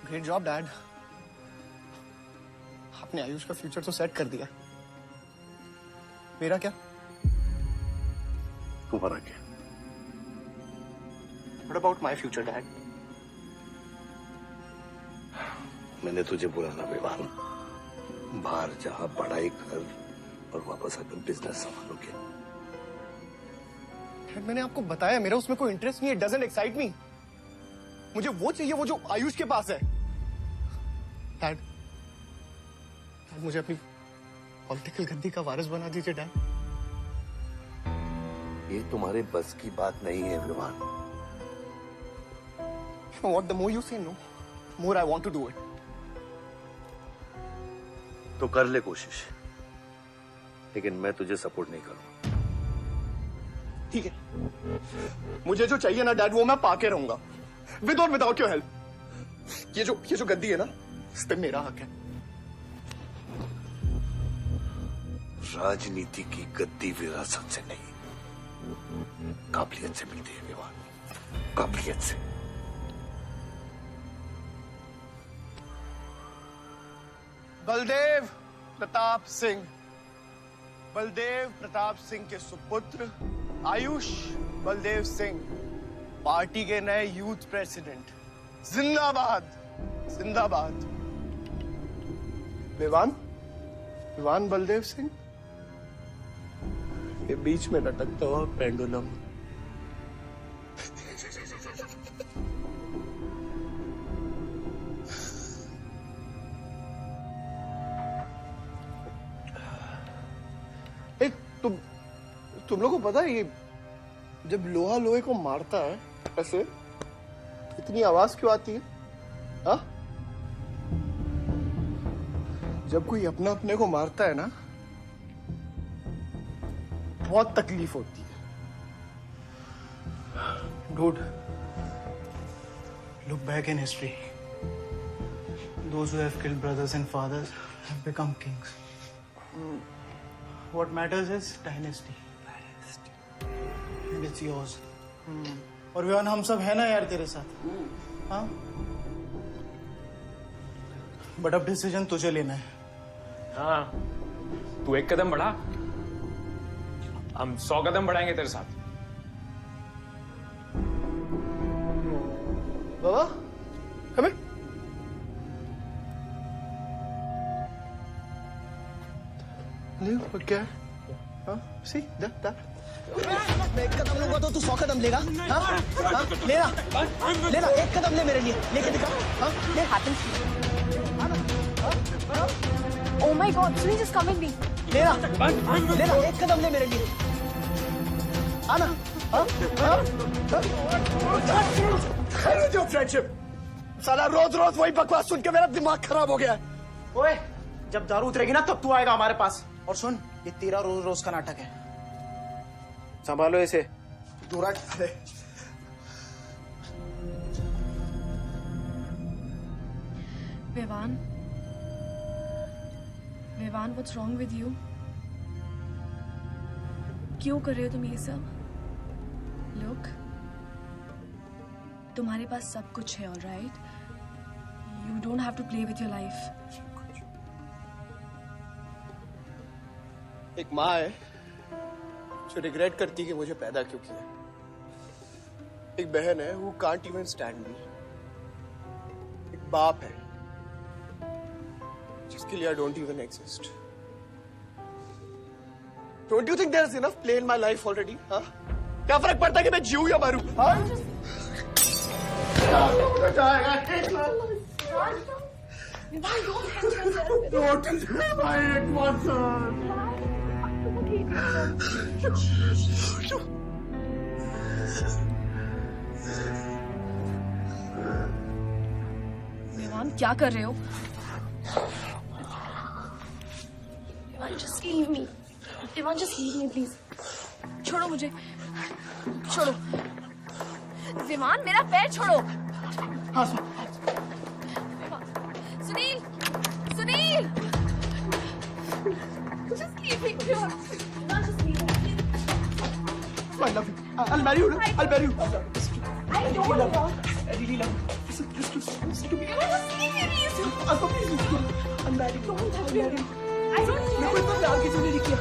Great job dad. आपने आयुष का फ्यूचर तो सेट कर दिया, मेरा क्या? तुम्हारा क्या? What about my future, Dad? मैंने तुझे बोला ना विवान, बाहर जहां पढ़ाई कर और वापस आकर बिजनेस संभालोगे। Dad, मैंने आपको बताया मेरा उसमें कोई इंटरेस्ट नहीं है। Doesn't excite me. मुझे वो चाहिए वो जो आयुष के पास है। डैड, मुझे अपनी पॉलिटिकल गद्दी का वारिस बना दीजिए डैड। ये तुम्हारे बस की बात नहीं है Vivaan. What the more you say no, more I want to do it. तो कर ले कोशिश, लेकिन मैं तुझे सपोर्ट नहीं करूंगा। ठीक है, मुझे जो चाहिए ना डैड वो मैं पाके रहूंगा, विद और विदाउट योर हेल्प। ये जो गद्दी है ना, इस पे मेरा हक है। राजनीति की गद्दी विरासत से नहीं, काबिलियत से मिलती है विवान, काबिलियत से। बलदेव प्रताप सिंह, बलदेव प्रताप सिंह के सुपुत्र आयुष बलदेव सिंह पार्टी के नए यूथ प्रेसिडेंट। जिंदाबाद जिंदाबाद। विवान बलदेव सिंह, ये बीच में लटकता हुआ पेंडुलम। तुम लोगों को पता है ये जब लोहा लोहे को मारता है ऐसे इतनी आवाज क्यों आती है? हाँ? जब कोई अपना अपने को मारता है ना, बहुत तकलीफ होती है। Dude, look back in history. Those who have killed brothers and fathers have become kings. What matters is dynasty. And it's yours. और विवान हम सब है ना यार तेरे साथ, हाँ? बट अब डिसीजन तुझे लेना है। हाँ, तू एक कदम बढ़ा, हम 100 कदम बढ़ाएंगे तेरे साथ। बाबा, हमें क्या? हाँ, सी, दा। मैं एक कदम लूंगा तो तू 100 कदम लेगा? हाँ? हाँ? लेना, एक कदम ले मेरे लिए, लेके दिखा। हाँ? ले Oh my God, Sunil just come with me. लेना, एक कदम ले मेरे लिए। आना, हाँ? जो फ्रेंडशिप, साला रोज वही बकवास सुन के मेरा दिमाग खराब हो गया है। ओए, जब दारू उतरेगी ना तब तू आएगा हमारे पास। और सुन, ये तेरा रोज का नाटक है, संभालो इसे। दूरा Vivaan, what's wrong with you? क्यों कर रहे हो तुम ये सब? Look, तुम्हारे पास सब कुछ है, all right? You don't have to play with your life. एक माँ है जो रिग्रेट करती है कि मुझे पैदा क्यों किया। एक बहन है who can't even stand me. एक बाप है जिसके लिए I don't even exist. Don't you think there is enough play in my life already? हाँ? क्या फर्क पड़ता है कि मैं जीऊँ या मरूँ? हाँ? विवान, क्या कर रहे हो? Vivaan, just leave me. Vivaan, just leave me, please. छोड़ो मुझे, छोड़ो। विवान, मेरा पैर छोड़ो। हाँ, Sunil, Sunil, just leave me. Vivaan, just leave me. I love you. I'll marry you. I'll marry you. I don't love you. I really love you. Listen to me. Vivaन, just leave me, please. Asko, please listen. I'll marry you. Don't touch me. I don't care. मेरे को इतना प्यार किसी ने नहीं किया।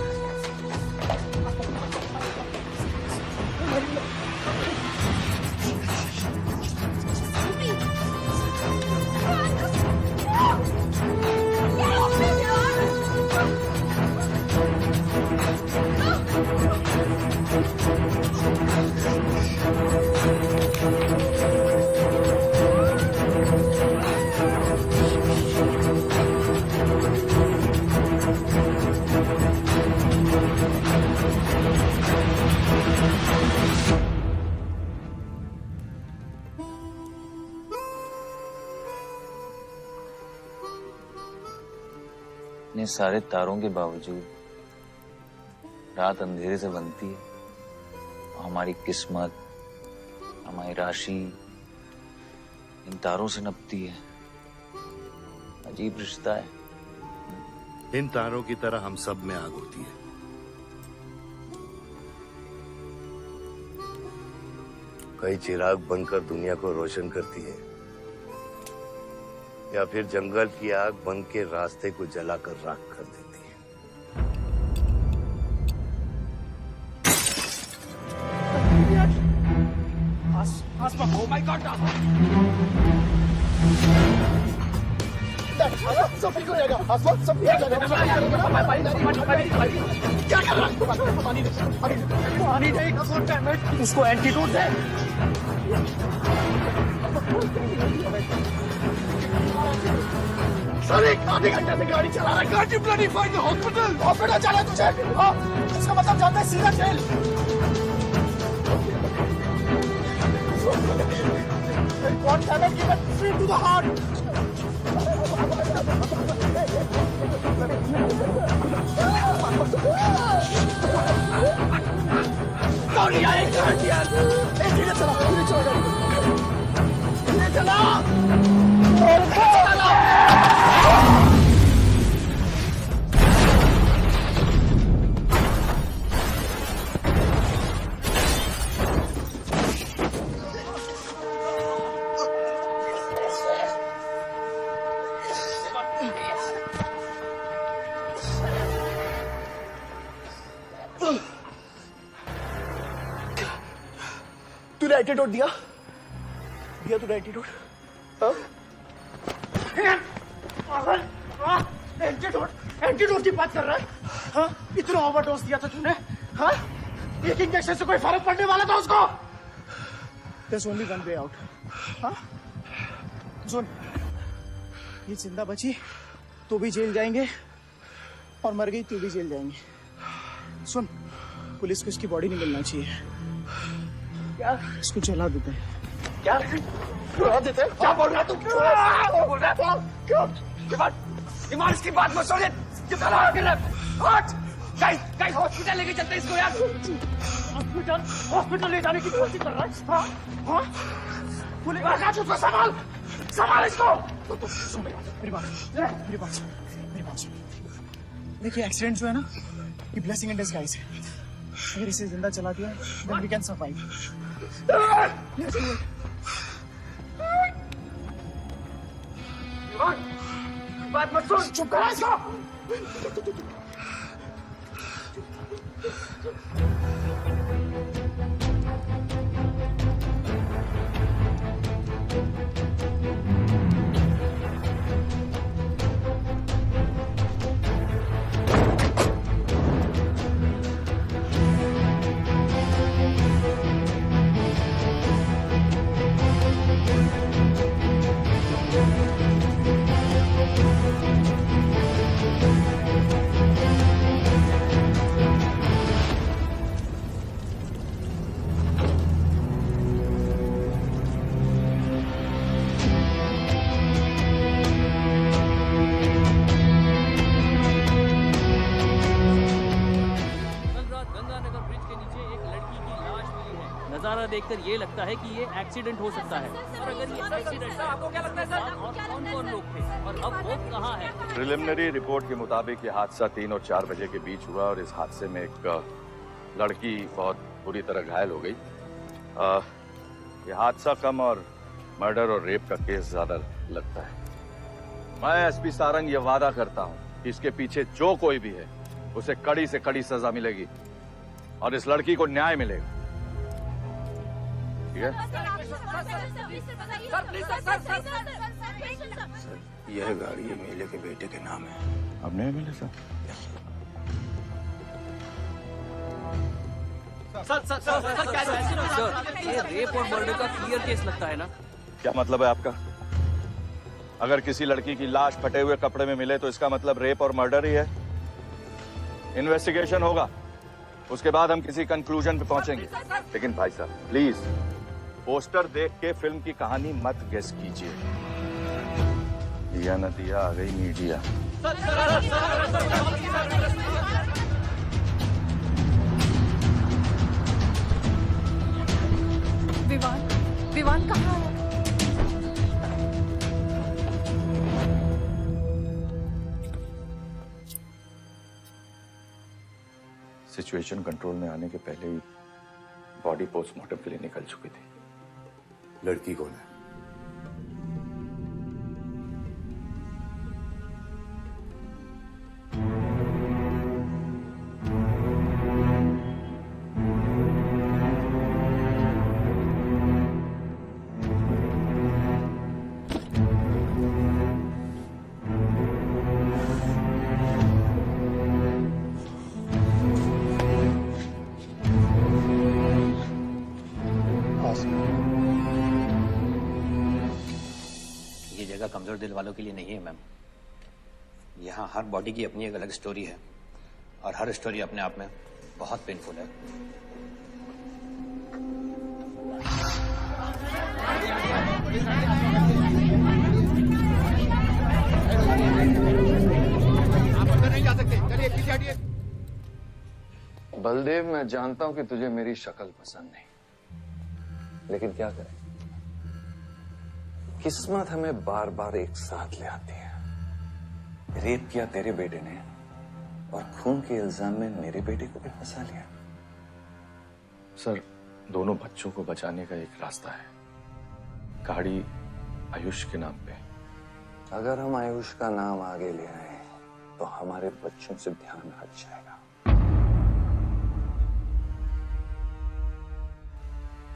इतने सारे तारों के बावजूद रात अंधेरे से बनती है, हमारी किस्मत, हमारी राशि इन तारों से नपती है। अजीब रिश्ता है। इन तारों की तरह हम सब में आग होती है। कई चिराग बनकर दुनिया को रोशन करती है, या फिर जंगल की आग बन के रास्ते को जलाकर राख कर देती है। आसमा, oh my God! सब ठीक हो जाएगा, आसमा, सब ठीक हो जाएगा। क्या कर रहा है? पानी नहीं, उसको एंटीडोट दे। सर, एक आधे घंटे से गाड़ी चला रहा है। Can't you bloody find the hospital? Hospital जाना है तुझे? हाँ, इसका मतलब जाता है सीधा jail. God damn it, give it straight to the heart. Sorry, I can't hear. धीरे चला, धीरे चला, धीरे चला। तूने एंटीडोट दिया तूने एंटीडोट? एंटीडोट की बात कर रहा है? हाँ? इतना ओवरडोज दिया था तूने? हाँ? एक इंजेक्शन से कोई फर्क पड़ने वाला था उसको? There's only one way out. हाँ? सुन, ये जिंदा बची तो भी जेल जाएंगे और मर गई तो भी जेल जाएंगे। सुन, पुलिस को इसकी बॉडी नहीं मिलना चाहिए। क्या? इसको जला देते हैं। क्या? जला देते हैं? क्या बोल रहा है तू? क्या बोल रहा है? क्यों? ईमान इसकी बात मत सुनिए। कितना लगा कर रहा है? गाइस हॉस्पिटल लेके चलते इसको यार। हॉस्पिटल ले जाने की कोशिश कर रहा है? हाँ? हाँ? पुलिस उसको संभाल इसको। मेरी बात देखिए, एक्सीडेंट जो है ना, ये ब्लेसिंग इन डिस्गाइज है। अगर इसे जिंदा चला दिया then we can survive. बात मत सुन, चुप करा इसको। नजारा देखकर ये लगता है कि ये एक्सीडेंट हो सकता है। और अगर ये एक्सीडेंट था, आपको क्या लगता है सर? और कौन लोग थे और अब वो कहाँ है? प्रिलिमिनरी रिपोर्ट के मुताबिक ये हादसा 3 और 4 बजे के बीच हुआ और इस हादसे में एक लड़की बहुत बुरी तरह घायल हो गई। ये हादसा कम और मर्डर और रेप का केस ज्यादा लगता है। मैं एसपी सारंग ये वादा करता हूँ कि इसके पीछे जो कोई भी है उसे कड़ी से कड़ी सजा मिलेगी और इस लड़की को न्याय मिलेगा। ठीक है? यह गाड़ी एमएलए के बेटे के नाम है। अब नहीं मिले सर? सर ये रेप और मर्डर का क्लियर केस लगता है ना? क्या मतलब है आपका? अगर किसी लड़की की लाश फटे हुए कपड़े में मिले तो इसका मतलब रेप और मर्डर ही है। इन्वेस्टिगेशन होगा, उसके बाद हम किसी कंक्लूजन पे पहुंचेंगे। लेकिन भाई साहब प्लीज पोस्टर देख के फिल्म की कहानी मत गेस कीजिए। दिया न दिया, आ गई मीडिया। विवान, विवान कहाँ है? सिचुएशन कंट्रोल में आने के पहले ही बॉडी पोस्टमार्टम के लिए निकल चुकी थी। लड़की कौन है? ये जगह कमजोर दिल वालों के लिए नहीं है मैम। यहाँ हर बॉडी की अपनी एक अलग स्टोरी है और हर स्टोरी अपने आप में बहुत पेनफुल है। आप अंदर नहीं जा सकते, चलिए पीछे हटिए। बलदेव, मैं जानता हूं कि तुझे मेरी शक्ल पसंद नहीं, लेकिन क्या करें, किस्मत हमें बार बार एक साथ ले आती है। रेप किया तेरे बेटे ने और खून के इल्जाम में मेरे बेटे को भी फंसा लिया। सर, दोनों बच्चों को बचाने का एक रास्ता है, गाड़ी आयुष के नाम पे। अगर हम आयुष का नाम आगे ले आए तो हमारे बच्चों से ध्यान हट जाएगा।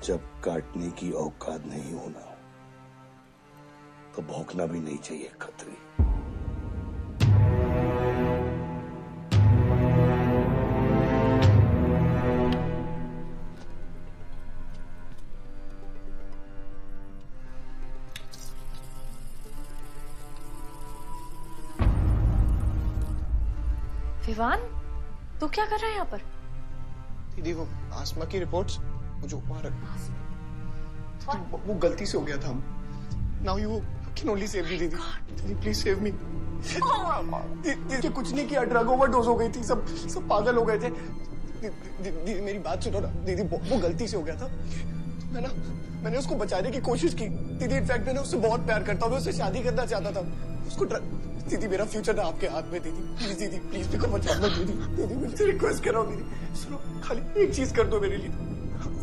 जब काटने की औकात नहीं होना तो भौंकना भी नहीं चाहिए खतरी। विवान, तू क्या कर रहा है यहाँ पर? दीदी, वो आसमा की रिपोर्ट्स जो वहां रख, वो गलती से हो गया था। Now you can only save me. दीदी दीदी प्लीज सेव मी। दीदी कुछ नहीं किया, ड्रग ओवरडोज हो गई थी, सब पागल हो गए थे। दीदी मेरी बात सुनो ना दीदी, वो गलती से हो गया था। मैंने उसको बचाने की कोशिश की दीदी। इनफैक्ट मैंने उससे बहुत प्यार करता हूँ, मैं उससे शादी करना चाहता था। उसको दीदी, मेरा फ्यूचर ना आपके हाथ में। दीदी प्लीज, दीदी प्लीज मेरे को बचा लो। दीदी दीदी मैं रिक्वेस्ट कर रहा हूँ। दीदी सुनो, खाली एक चीज कर दो मेरे लिए।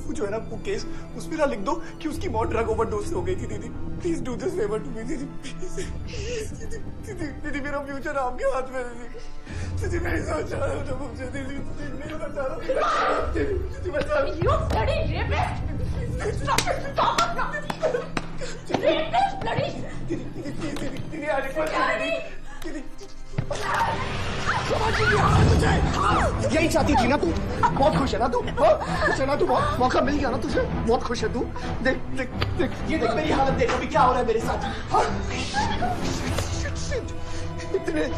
वो जो है ना वो केस, उसमें ना लिख दो कि उसकी मौत ड्रग ओवरडोज से हो गई थी। दीदी please do this favour to me. दीदी प्लीज दीदी, दीदी मेरा फ्यूचर आपके हाथ में। दीदी मेरी सोच रहा हूँ तो मुझे दीदी मेरे बचा लो। दीदी बचा लो। You bloody rapist! Stop it! Stop it! Rapist, bloody! दीदी आ रिक्वेस्ट दीदी। यही चाहती थी ना तू? बहुत खुश है ना तू? खुश है ना तू? बहुत मौका मिल गया ना तुझे? बहुत खुश है तू? देख देख देख, ये देख मेरी हालत, देख अभी क्या हो रहा है मेरे साथ।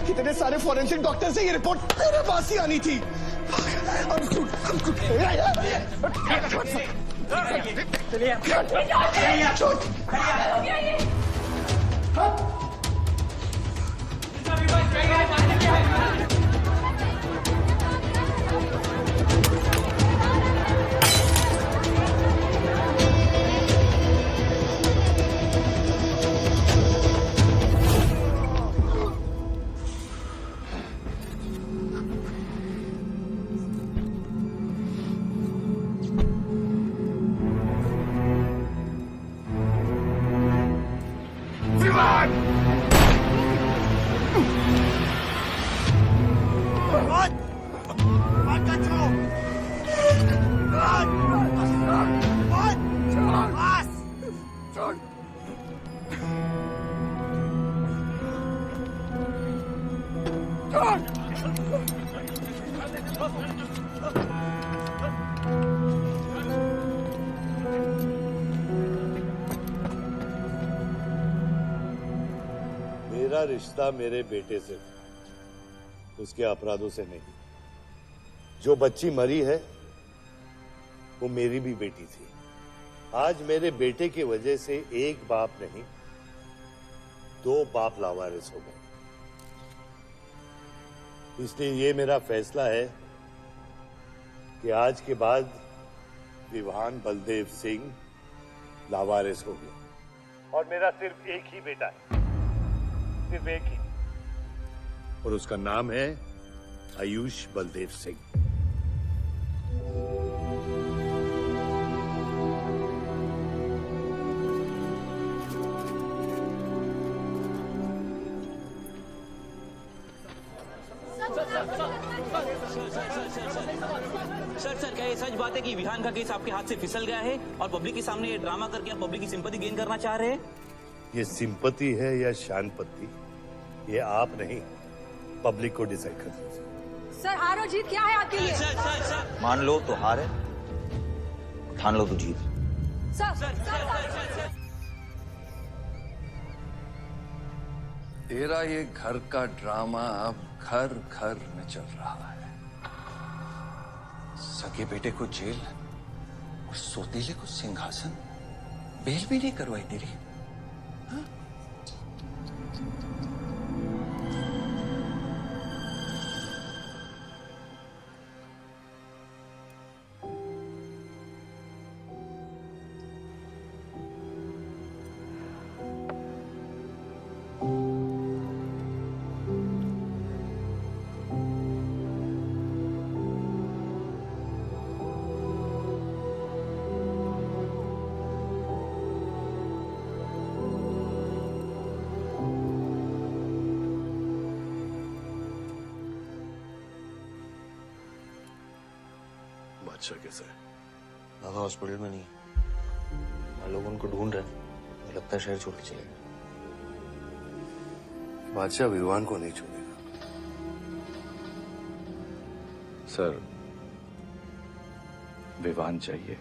इतने सारे फॉरेंसिक डॉक्टर से ये रिपोर्ट मेरे पास ही आनी थी। मेरा रिश्ता मेरे बेटे से, उसके अपराधों से नहीं। जो बच्ची मरी है वो मेरी भी बेटी थी। आज मेरे बेटे की वजह से एक बाप नहीं, दो बाप लावारिस हो गए। इसलिए ये मेरा फैसला है कि आज के बाद विवान बलदेव सिंह लावारिस हो गया। और मेरा सिर्फ एक ही बेटा है, सिर्फ एक ही, और उसका नाम है आयुष बलदेव सिंह। सर क्या ये सच बात है कि विहान का केस आपके हाथ से फिसल गया है और पब्लिक के सामने ये ड्रामा करके आप पब्लिक की सिंपैथी गेन करना चाह रहे हैं? ये सिंपैथी है या शानपत्ती, ये आप नहीं, पब्लिक को डिसाइड कर दीजिए। सर हार और जीत क्या है आपके लिए? मान लो तो हार है, ठान लो तो जीत। तेरा ये घर का ड्रामा अब घर घर में चल रहा है। सगे बेटे को जेल और सोतीले को सिंहासन, बेल भी नहीं करवाई तेरी। हाँ? बादशाह कैसा है? दादा हॉस्पिटल में नहीं, लोग उनको ढूंढ रहे हैं, लगता है शहर छोड़ के चले गए। बादशाह विवान को नहीं छोड़ेगा। सर, विवान चाहिए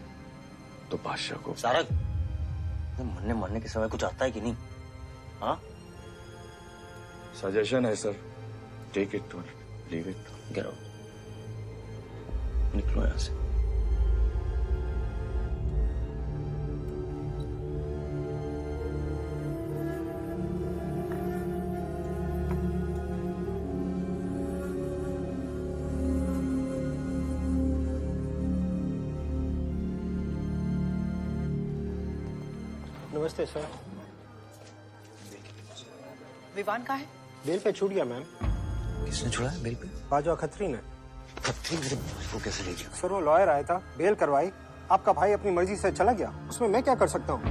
तो बादशाह को। सारंग, मरने के समय कुछ आता है कि नहीं? हाँ? सजेशन है सर, टेक इट और लीव इट। गेट आउट, निकलो यहां से। नमस्ते सर। विवान कहाँ है? बेल पे छूट गया मैम। किसने छुड़ा है बेल पे? बाजवा खत्री ने। खत्री मेरे भाई को कैसे ले गया? सर वो लॉयर आया था, बेल करवाई, आपका भाई अपनी मर्जी से चला गया, उसमें मैं क्या कर सकता हूँ?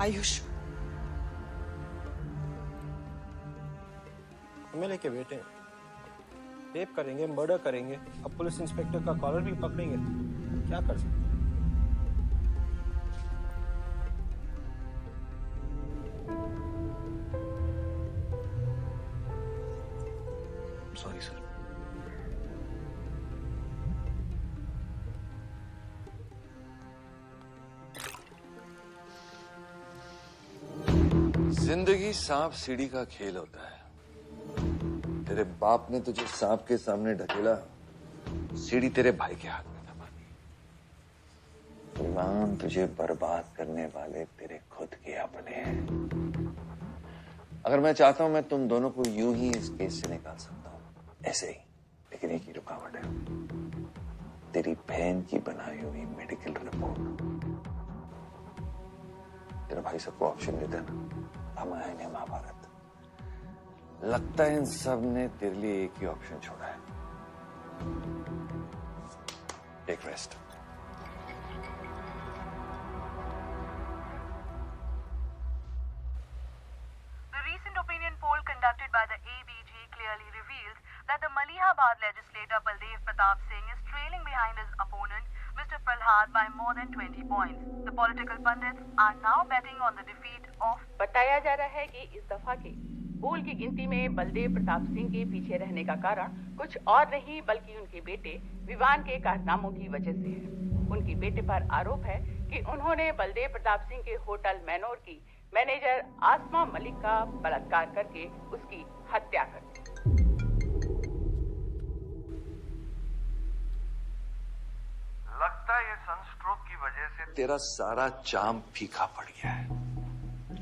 आयुष एमएलए के बेटे रेप करेंगे, मर्डर करेंगे, अब पुलिस इंस्पेक्टर का कॉलर भी पकड़ेंगे, क्या कर सकते? Sorry sir. जिंदगी सांप सीढ़ी का खेल होता है। तेरे बाप ने तुझे सांप के सामने ढकेला, सीढ़ी तेरे भाई के हाथ में दबा दी। विवान तुझे बर्बाद करने वाले तेरे खुद के अपने हैं। अगर मैं चाहता हूं, मैं तुम दोनों को यूं ही इस केस से निकाल सकता हूं, ऐसे ही। लेकिन एक ही रुकावट है, तेरी बहन की बनाई हुई मेडिकल रिपोर्ट। तेरा भाई सबको ऑप्शन देता है ना, रामायण या महाभारत। लगता है इन सब ने तेरे लिए एक ही ऑप्शन छोड़ा है, take rest. The recent opinion poll conducted by the ABG clearly reveals that the Malihabad legislator Baldev Pratap Singh is trailing behind his opponent, Mr. Prahlad, by more than 20 points. The political pundits are now betting on the defeat of. बताया जा रहा है कि इस दफा के पोल की गिनती में बलदेव प्रताप सिंह के पीछे रहने का कारण कुछ और नहीं बल्कि उनके बेटे विवान के कारनामों की वजह से है। उनके बेटे पर आरोप है कि उन्होंने बलदेव प्रताप सिंह के होटल मैनोर की मैनेजर आसमा मलिक का बलात्कार करके उसकी हत्या कर दी। लगता है ये सनस्ट्रोक की वजह से तेरा सारा चाम फीका पड़ गया है,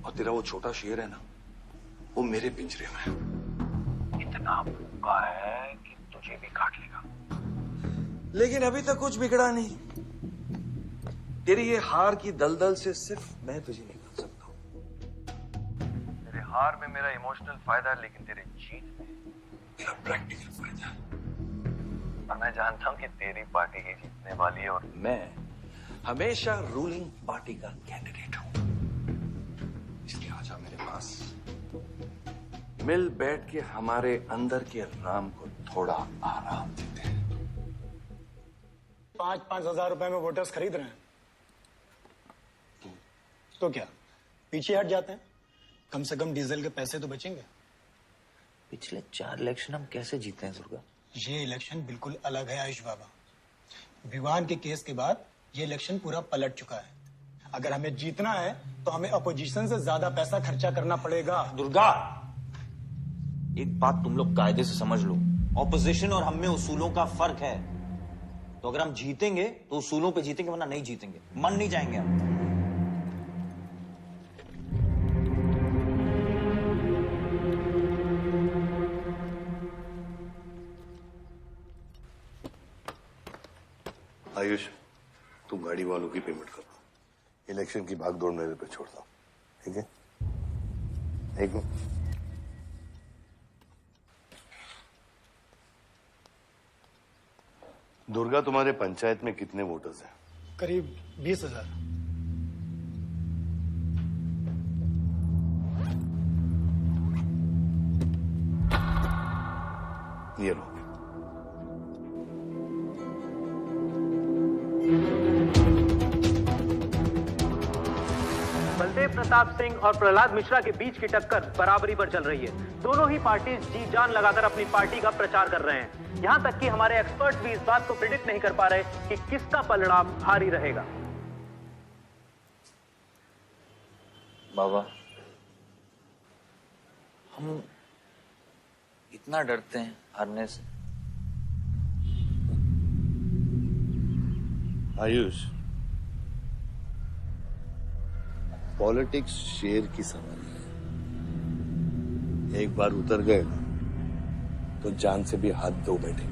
और तेरा वो छोटा शेर है ना, वो मेरे पिंजरे में है। इतना भूखा है कि तुझे भी काट लेगा। लेकिन अभी तक कुछ बिगड़ा नहीं। तेरी ये हार की दलदल से सिर्फ मैं तुझे निकाल सकता हूँ। तेरे हार में मेरा इमोशनल फायदा है, लेकिन तेरे जीत में मेरा प्रैक्टिकल फायदा है। और मैं जानता हूँ कि तेरी पार्टी ही जीतने वाली है, और मैं हमेशा रूलिंग पार्टी का कैंडिडेट हूँ। इसलिए आजा मेरे पास, मिल बैठ के हमारे अंदर के राम को थोड़ा आराम देते हैं। 5-5 हजार रुपए में वोटर्स खरीद रहे हैं, तो क्या पीछे हट जाते हैं? कम से कम डीजल के पैसे तो बचेंगे। पिछले 4 इलेक्शन हम कैसे जीते हैं दुर्गा? ये इलेक्शन बिल्कुल अलग है आयुष बाबा। विवान के केस के बाद ये इलेक्शन पूरा पलट चुका है। अगर हमें जीतना है तो हमें अपोजिशन से ज्यादा पैसा खर्चा करना पड़ेगा। दुर्गा, एक बात तुम लोग कायदे से समझ लो, ऑपोजिशन और हम में उसूलों का फर्क है। तो अगर हम जीतेंगे तो उसूलों पे जीतेंगे, वरना नहीं जीतेंगे, मन नहीं जाएंगे हम। आयुष, तुम गाड़ी वालों की पेमेंट कर दो। इलेक्शन की भागदौड़ मेरे पे छोड़ दो, ठीक है? एक मिनट। दुर्गा, तुम्हारे पंचायत में कितने वोटर्स हैं? करीब 20,000। ये लो। बलदेव प्रताप सिंह और प्रहलाद मिश्रा के बीच की टक्कर बराबरी पर चल रही है। दोनों ही पार्टी जी जान लगाकर अपनी पार्टी का प्रचार कर रहे हैं। यहां तक कि हमारे एक्सपर्ट भी इस बात को प्रिडिक्ट नहीं कर पा रहे कि किसका पलड़ा भारी रहेगा। बाबा, हम इतना डरते हैं हारने से। आयुष, पॉलिटिक्स शेर की सवारी है। एक बार उतर गए तो जान से भी हाथ धो बैठे।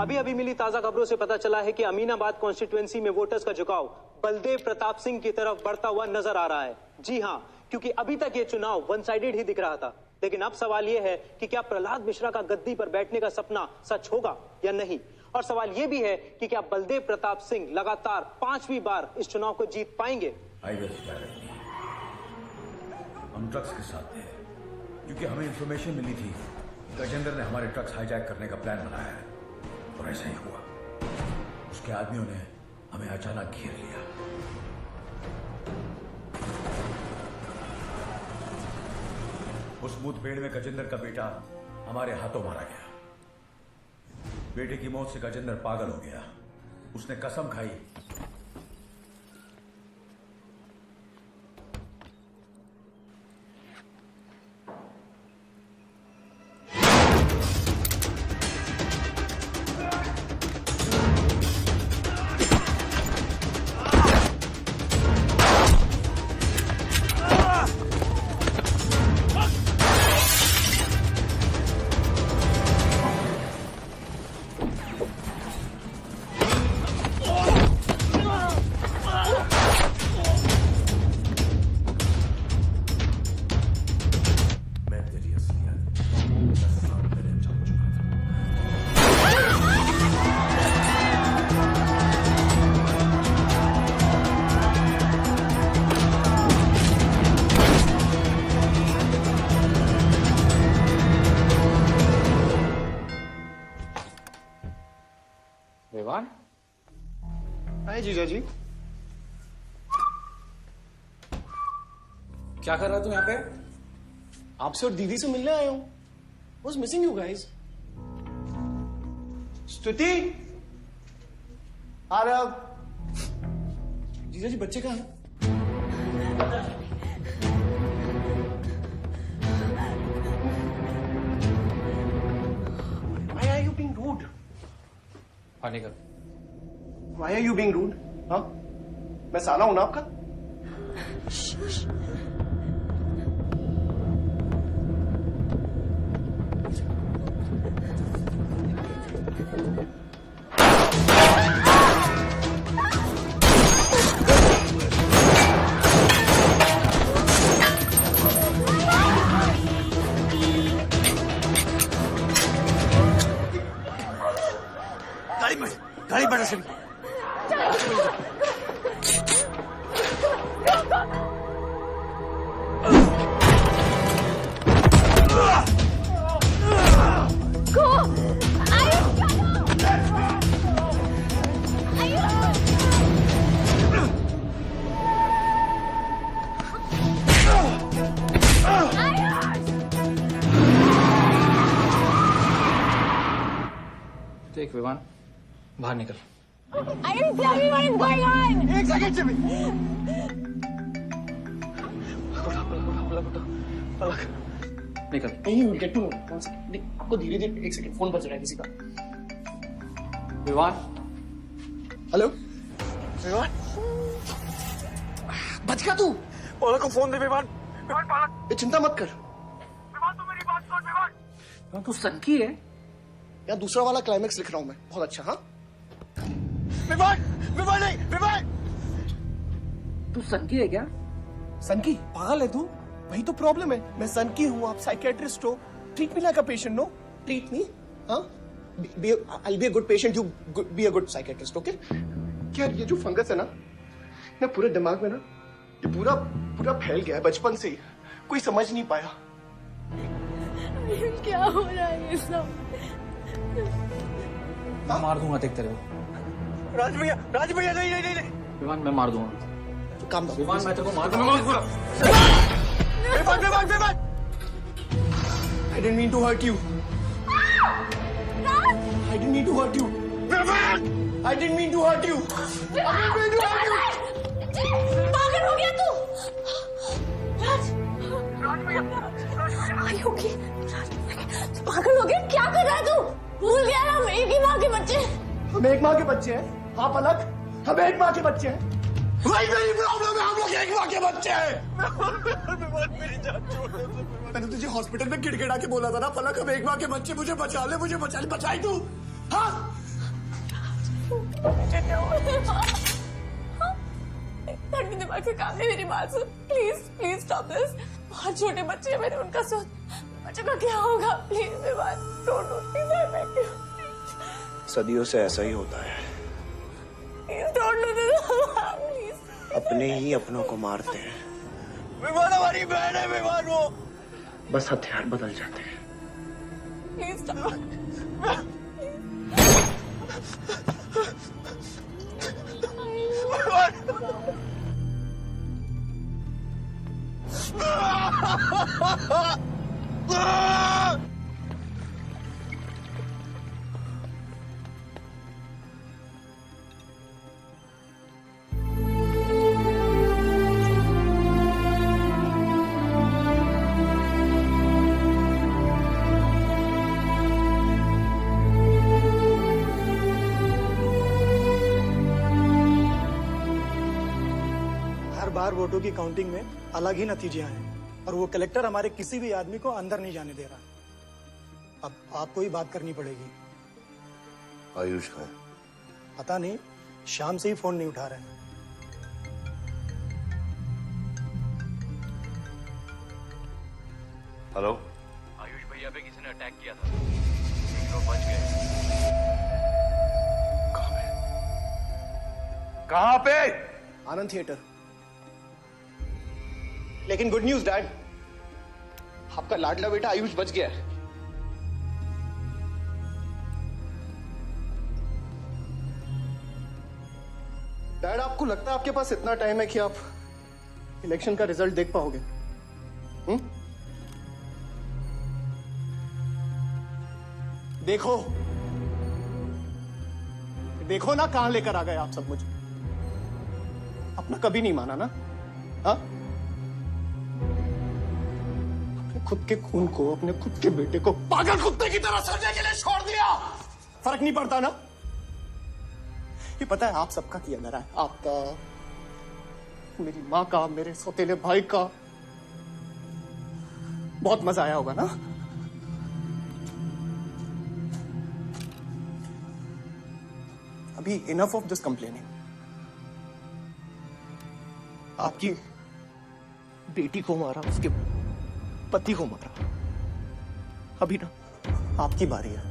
अभी अभी मिली ताजा खबरों से पता चला है कि अमीनाबाद कॉन्स्टिट्यूएंसी में वोटर्स का झुकाव बलदेव प्रताप सिंह की तरफ बढ़ता हुआ नजर आ रहा है। जी हां, क्योंकि अभी तक ये चुनाव वन साइडेड ही दिख रहा था। लेकिन अब सवाल यह है कि क्या प्रहलाद मिश्रा का गद्दी पर बैठने का सपना सच होगा या नहीं। और सवाल यह भी है कि क्या बलदेव प्रताप सिंह लगातार 5वीं बार इस चुनाव को जीत पाएंगे। हम ट्रक्स के साथ थे, क्योंकि हमें इंफॉर्मेशन मिली थी गजेंद्र ने हमारे ट्रक्स हाईजैक करने का प्लान बनाया है, और ऐसा ही हुआ। उसके आदमियों ने हमें अचानक घेर लिया। उस मुठभेड़ में गजेंद्र का बेटा हमारे हाथों मारा गया। बेटे की मौत से गजेंद्र पागल हो गया। उसने कसम खाई हाय जीजा जी। क्या कर रहा तू यहाँ पे? आपसे और दीदी से मिलने आया हूं। Was missing you guys. स्तुति, आ रहा। जीजा जी, बच्चे कहाँ हैं? Why are you being rude? पानी कर। Why are you being rude? हाँ? मैं साला हूं ना आपका? देख विवान, बाहर निकल। Ayush, tell me what is going on. एक सेकंड से भी। पलक निकल। नहीं गेट टू आपको धीरे धीरे। एक सेकंड, फोन बज रहा है किसी का। विवान, हेलो विवान, बच गया तू? पलक को फोन दे विवान। विवान पलक, ये चिंता मत कर। विवान तू मेरी बात सुन विवान। तू सनकी है यार, दूसरा वाला क्लाइमेक्स लिख रहा हूं मैं। बहुत अच्छा। हाँ विवान, विवान नहीं, विवान। तू सनकी है क्या? सनकी? पागल है तू? वही तो प्रॉब्लम है। मैं सनकी हूँ, आप साइकियाट्रिस्ट हो। Treat me like a patient, no? Treat me. हाँ, I'll be a good patient, you be a good psychiatrist, okay? क्या ये जो फंगस है ना पूरे दिमाग में ना, ये पूरा फैल गया है बचपन से ही। कोई समझ नहीं पाया। क्या हो रहा है ये सब? मैं मार दूंगा देख तेरे को। राज भैया नहीं। विवान मैं मार दूंगा। काम विवान मैं तेरे को मार दूंगा। Vivaan I didn't mean to hurt you. I didn't mean to hurt you. I didn't mean to hurt you. पागल हो गया तू? राज Are you okay? पागल हो गया? क्या कर रहा है तू? भूल गया ना हम एक ही माँ के बच्चे। हम एक माँ के बच्चे हैं। हाँ पलक, हम एक माँ के बच्चे हैं। वही मेरी प्रॉब्लम है, हम लोग एक माँ के बच्चे हैं। मेरी जान छोड़ दे। मैंने तुझे हॉस्पिटल में गिड़गिड़ा के बोला था ना पलक, हम एक माँ के बच्चे, मुझे बचा ले, बचाई तू। हाँ दिमाग से काम है, मेरी बात सुन प्लीज स्टॉप दिस। बहुत छोटे बच्चे हैं मेरे, उनका सोच बच्चे का क्या होगा? Please don't do please, I beg you. सदियों से ऐसा ही होता है, please don't do this please. अपने ही अपनों को मारते हैं। विवान हमारी बहन है विवान, वो बस हथियार बदल जाते हैं। Please stop. बार वोटों की काउंटिंग में अलग ही नतीजे आए और वो कलेक्टर हमारे किसी भी आदमी को अंदर नहीं जाने दे रहा। अब आपको ही बात करनी पड़ेगी। आयुष का है? पता नहीं, शाम से ही फोन नहीं उठा रहे हैं। हेलो, आयुष भैया पे किसी ने अटैक किया था, एक लोग बच गए। कहाँ पे? आनंद थिएटर। लेकिन गुड न्यूज डैड, आपका लाडला बेटा आयुष बच गया है। डैड, आपको लगता है आपके पास इतना टाइम है कि आप इलेक्शन का रिजल्ट देख पाओगे? देखो ना कहां लेकर आ गए आप सब मुझे। अपना कभी नहीं माना ना? हाँ, अपने खुद के खून को, अपने खुद के बेटे को पागल कुत्ते की तरह सड़ने के लिए छोड़ दिया। फर्क नहीं पड़ता ना? ये पता है आप सबका किया मेरा है, आपका, मेरी माँ का, मेरे सौतेले भाई का। बहुत मजा आया होगा ना? अभी इनफ ऑफ दिस कंप्लेनिंग। आपकी बेटी को मारा, उसके पति को मारा, अभी ना आपकी बारी है।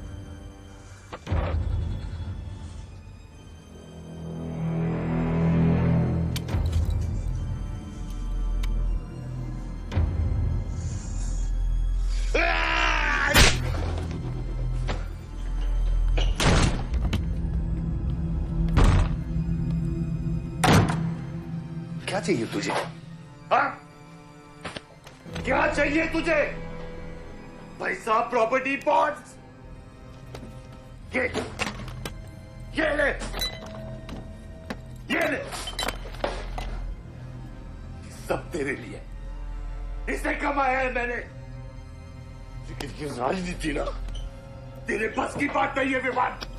क्या चाहिए तुझे? हाँ? क्या चाहिए तुझे? पैसा, प्रॉपर्टी, बॉन्ड्स? ये ले, ये ले। सब तेरे लिए, इसे कमाया है मैंने। लेकिन ये राजनीति ना, तेरे बस की बात नहीं है विवान।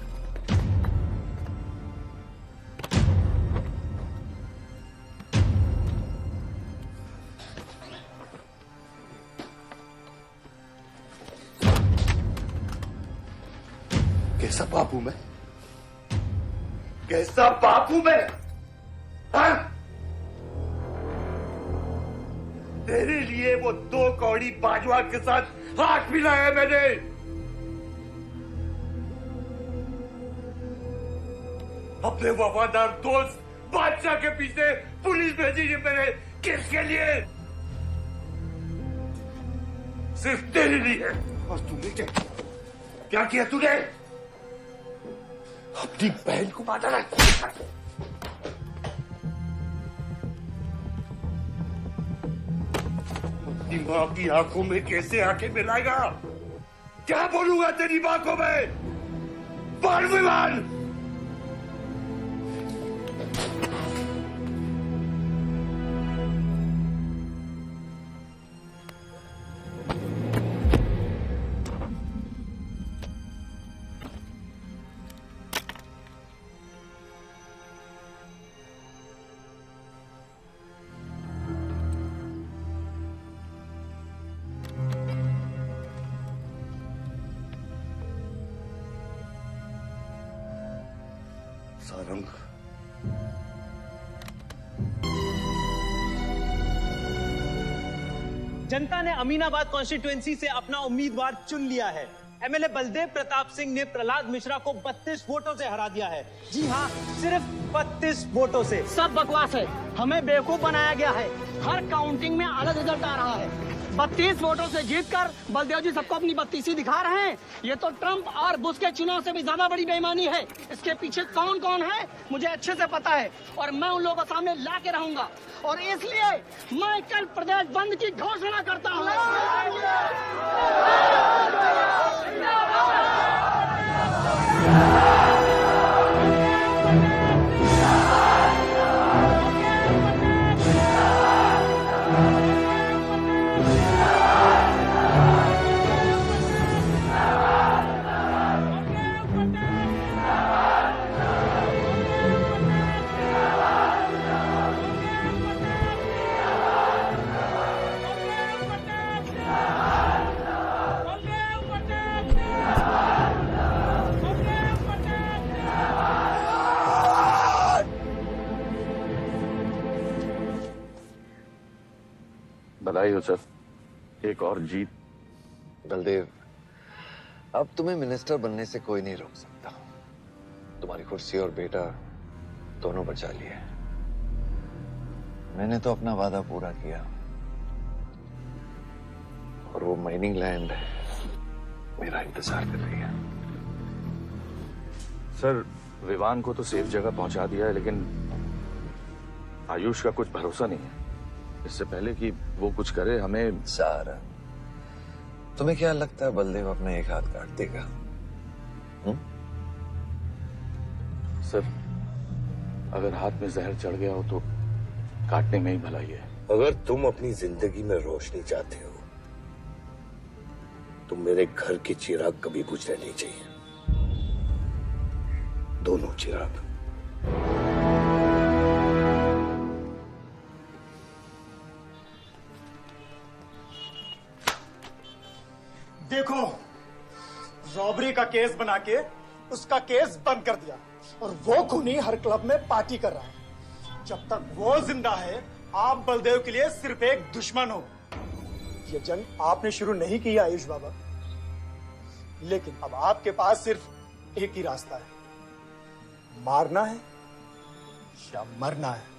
कैसा बाप हूं मैं? कैसा बाप हूं मैं? हाँ? तेरे लिए वो 2 कौड़ी बाजवा के साथ हाथ मिलाया मैंने। अपने वफादार दोस्त बादशाह के पीछे पुलिस भेजी है मैंने। किसके लिए? सिर्फ तेरे लिए। और तूने क्या किया तूने? अपनी बहन को मारा ना। अपनी मां की आंखों में कैसे आंखें मिलाएगा? क्या बोलूंगा तेरी मां को मैं? बोल विमान। सारंग, जनता ने अमीनाबाद कॉन्स्टिट्यूएंसी से अपना उम्मीदवार चुन लिया है। एमएलए बलदेव प्रताप सिंह ने प्रहलाद मिश्रा को 32 वोटों से हरा दिया है। जी हाँ, सिर्फ 32 वोटों से। सब बकवास है, हमें बेवकूफ बनाया गया है। हर काउंटिंग में अलग रिजल्ट आ रहा है। 32 वोटों से जीतकर बलदेव जी सबको अपनी 32 दिखा रहे हैं। ये तो ट्रंप और बुश के चुनाव से भी ज्यादा बड़ी बेईमानी है। इसके पीछे कौन कौन है मुझे अच्छे से पता है और मैं उन लोगों के सामने ला के रहूंगा। और इसलिए मैं कल प्रदेश बंद की घोषणा करता हूँ। बधाई हो सर, एक और जीत। बलदेव, अब तुम्हें मिनिस्टर बनने से कोई नहीं रोक सकता। तुम्हारी कुर्सी और बेटा दोनों बचा लिए। मैंने तो अपना वादा पूरा किया और वो माइनिंग लैंड मेरा इंतजार कर रही है। सर, विवान को तो सेफ जगह पहुंचा दिया है, लेकिन आयुष का कुछ भरोसा नहीं है। इससे पहले कि वो कुछ करे हमें। सारा, तुम्हें क्या लगता है बलदेव अपना एक हाथ काट देगा? सर, अगर हाथ में जहर चढ़ गया हो तो काटने में ही भलाई है। अगर तुम अपनी जिंदगी में रोशनी चाहते हो तो मेरे घर के चिराग कभी बुझने नहीं चाहिए। दोनों चिराग। देखो, रॉबरी का केस बना के उसका केस बंद कर दिया और वो खूनी हर क्लब में पार्टी कर रहा है। जब तक वो जिंदा है, आप बलदेव के लिए सिर्फ एक दुश्मन हो। ये जंग आपने शुरू नहीं की आयुष बाबा, लेकिन अब आपके पास सिर्फ एक ही रास्ता है, मारना है या मरना है।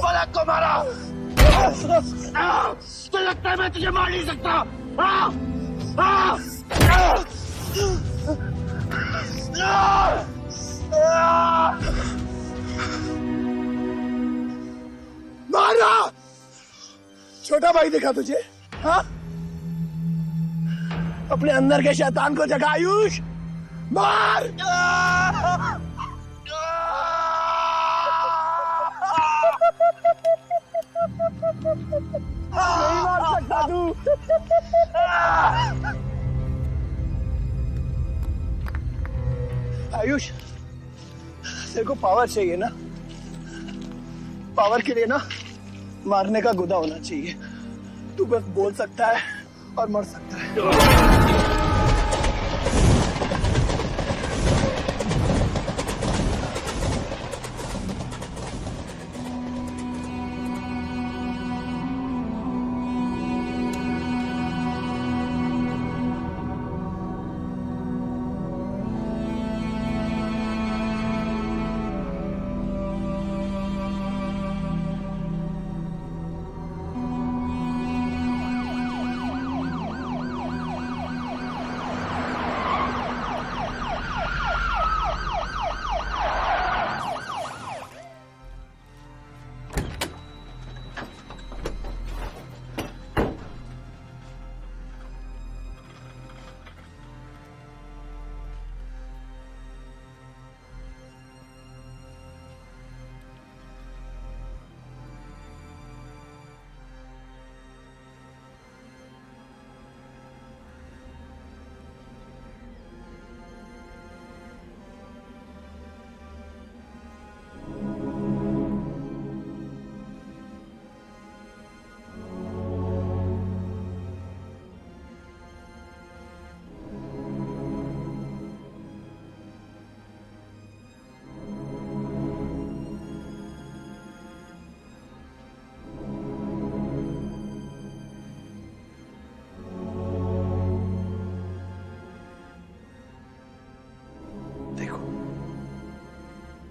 पलक को मारा। तो लगता है मैं तुझे मार नहीं सकता। मारा। छोटा भाई दिखा तुझे? हाँ? अपने अंदर के शैतान को जगा आयुष। मार। नहीं मार सकता तू। आयुष, तेरे को पावर चाहिए ना? पावर के लिए ना मारने का गुदा होना चाहिए। तू बस बोल सकता है और मर सकता है।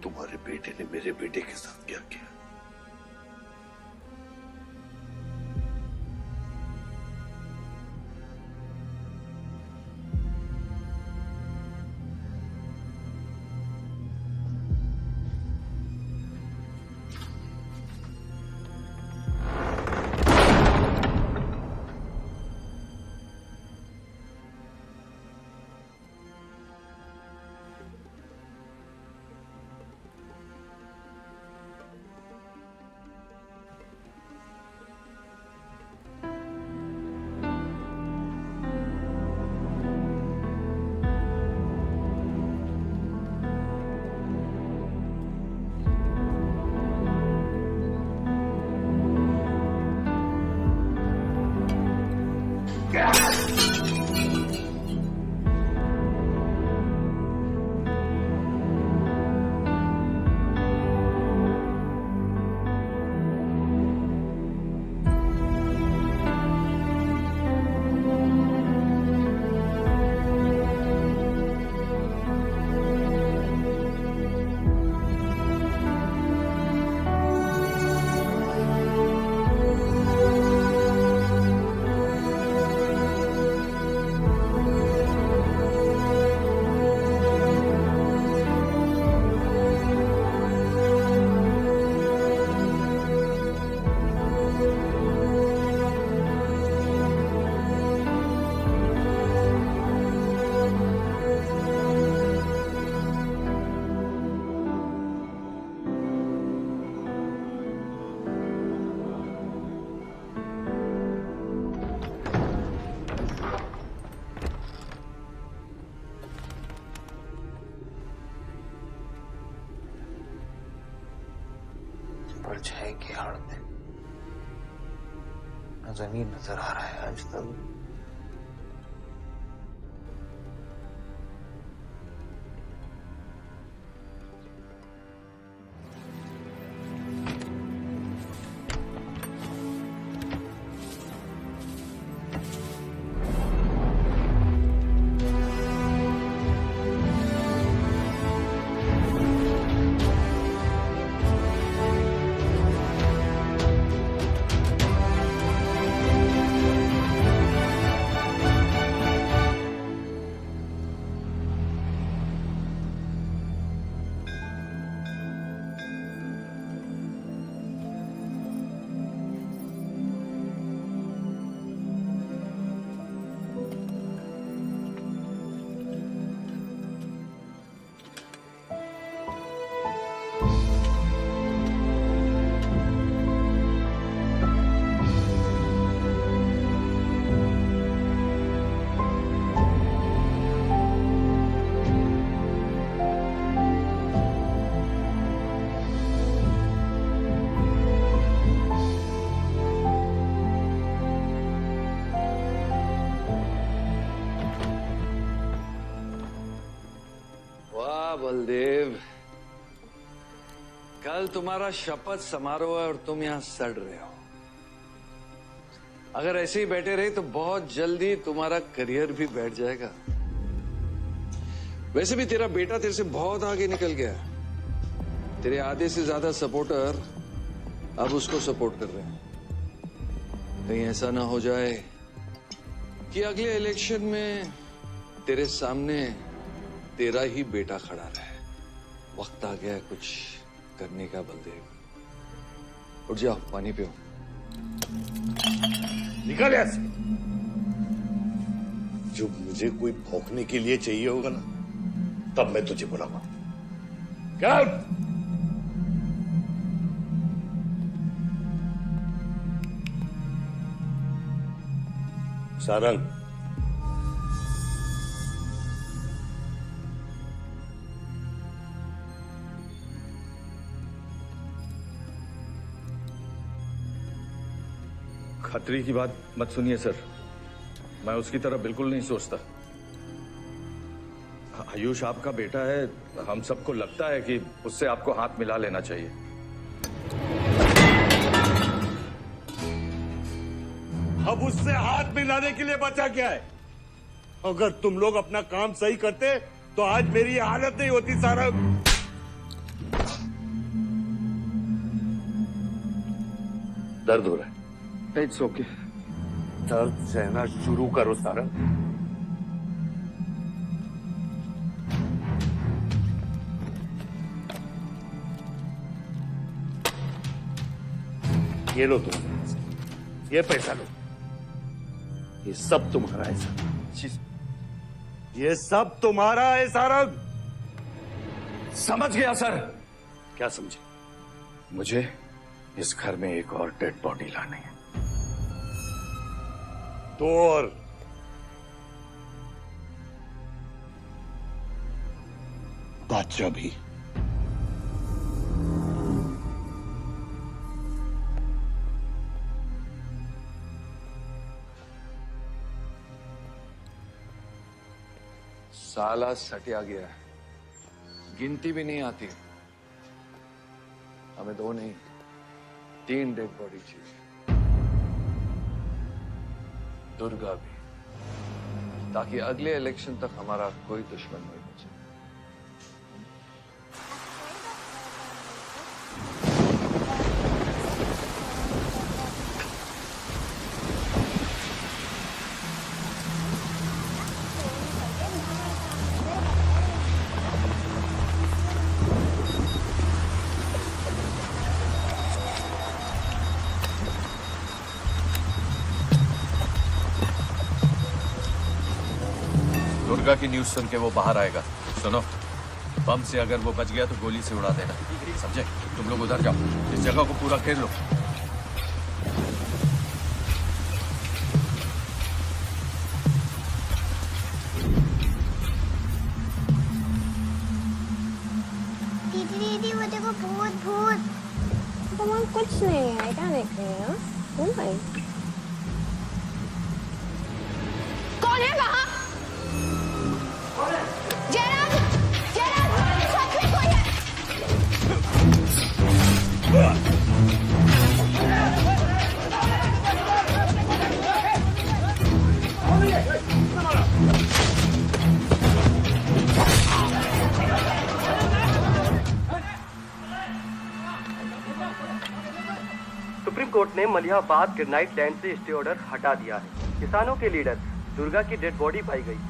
तुम्हारे बेटे ने मेरे बेटे के साथ क्या किया? परछाई की आड़ में न जमीन नजर आ रहा है आज तक। बलदेव, कल तुम्हारा शपथ समारोह है और तुम यहां सड़ रहे हो। अगर ऐसे ही बैठे रहे तो बहुत जल्दी तुम्हारा करियर भी बैठ जाएगा। वैसे भी तेरा बेटा तेरे से बहुत आगे निकल गया है। तेरे आधे से ज्यादा सपोर्टर अब उसको सपोर्ट कर रहे हैं। कहीं ऐसा ना हो जाए कि अगले इलेक्शन में तेरे सामने तेरा ही बेटा खड़ा रहे। वक्त आ गया है कुछ करने का बलदेव। उठ जाओ, पानी पियो। निकल यहाँ से। जब मुझे कोई भौंकने के लिए चाहिए होगा ना, तब मैं तुझे बुलाऊंगा। Get out! सारंग, खतरी की बात मत सुनिए सर, मैं उसकी तरह बिल्कुल नहीं सोचता। आयुष आपका बेटा है, हम सबको लगता है कि उससे आपको हाथ मिला लेना चाहिए। अब उससे हाथ मिलाने के लिए बचा क्या है? अगर तुम लोग अपना काम सही करते तो आज मेरी ये हालत नहीं होती। सारंग, दर्द हो रहा है? It's okay. दर्द सहना शुरू करो सारंग। ये लो तुम, ये पैसा लो। ये सब तुम्हारा है सारंग, ये सब तुम्हारा है सारंग। समझ गया सर। क्या समझे? मुझे इस घर में एक और डेड बॉडी लानी है। तो और बादशाह भी। साला सटिया गया है, गिनती भी नहीं आती। हमें 2 नहीं 3 डेड बॉडी चाहिए। दुर्गा भी, ताकि अगले इलेक्शन तक हमारा कोई दुश्मन नहीं बचे। दुर्गा की न्यूज़ सुन के वो बाहर आएगा। सुनो, बम से अगर वो बच गया तो गोली से उड़ा देना, समझे? तुम लोग उधर जाओ, इस जगह को पूरा घेर लो। दीदी वो देखो, भूत भूत। तो कुछ नहीं है, क्या देख रही है? कौन है वहाँ? जयराज, जयराज, सच में कोई है? सुप्रीम कोर्ट ने मलिहाबाद ग्रेनाइट लैंड से स्टे ऑर्डर हटा दिया है। किसानों के लीडर दुर्गा की डेड बॉडी पाई गई।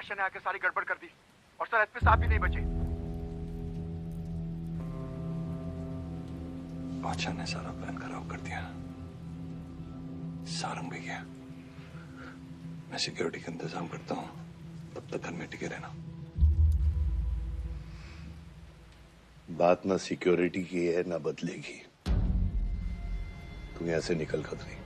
बादशाह ने आके सारी गड़बड़ कर दी और सर एसपी साहब भी नहीं बचे। बादशाह ने सारा प्लान खराब कर दिया। सारंग भी गया। मैं सिक्योरिटी का इंतजाम करता हूँ, तब तक घर में टिके रहना। बात ना सिक्योरिटी की है ना बदले की। तू यहां से निकल खतरी।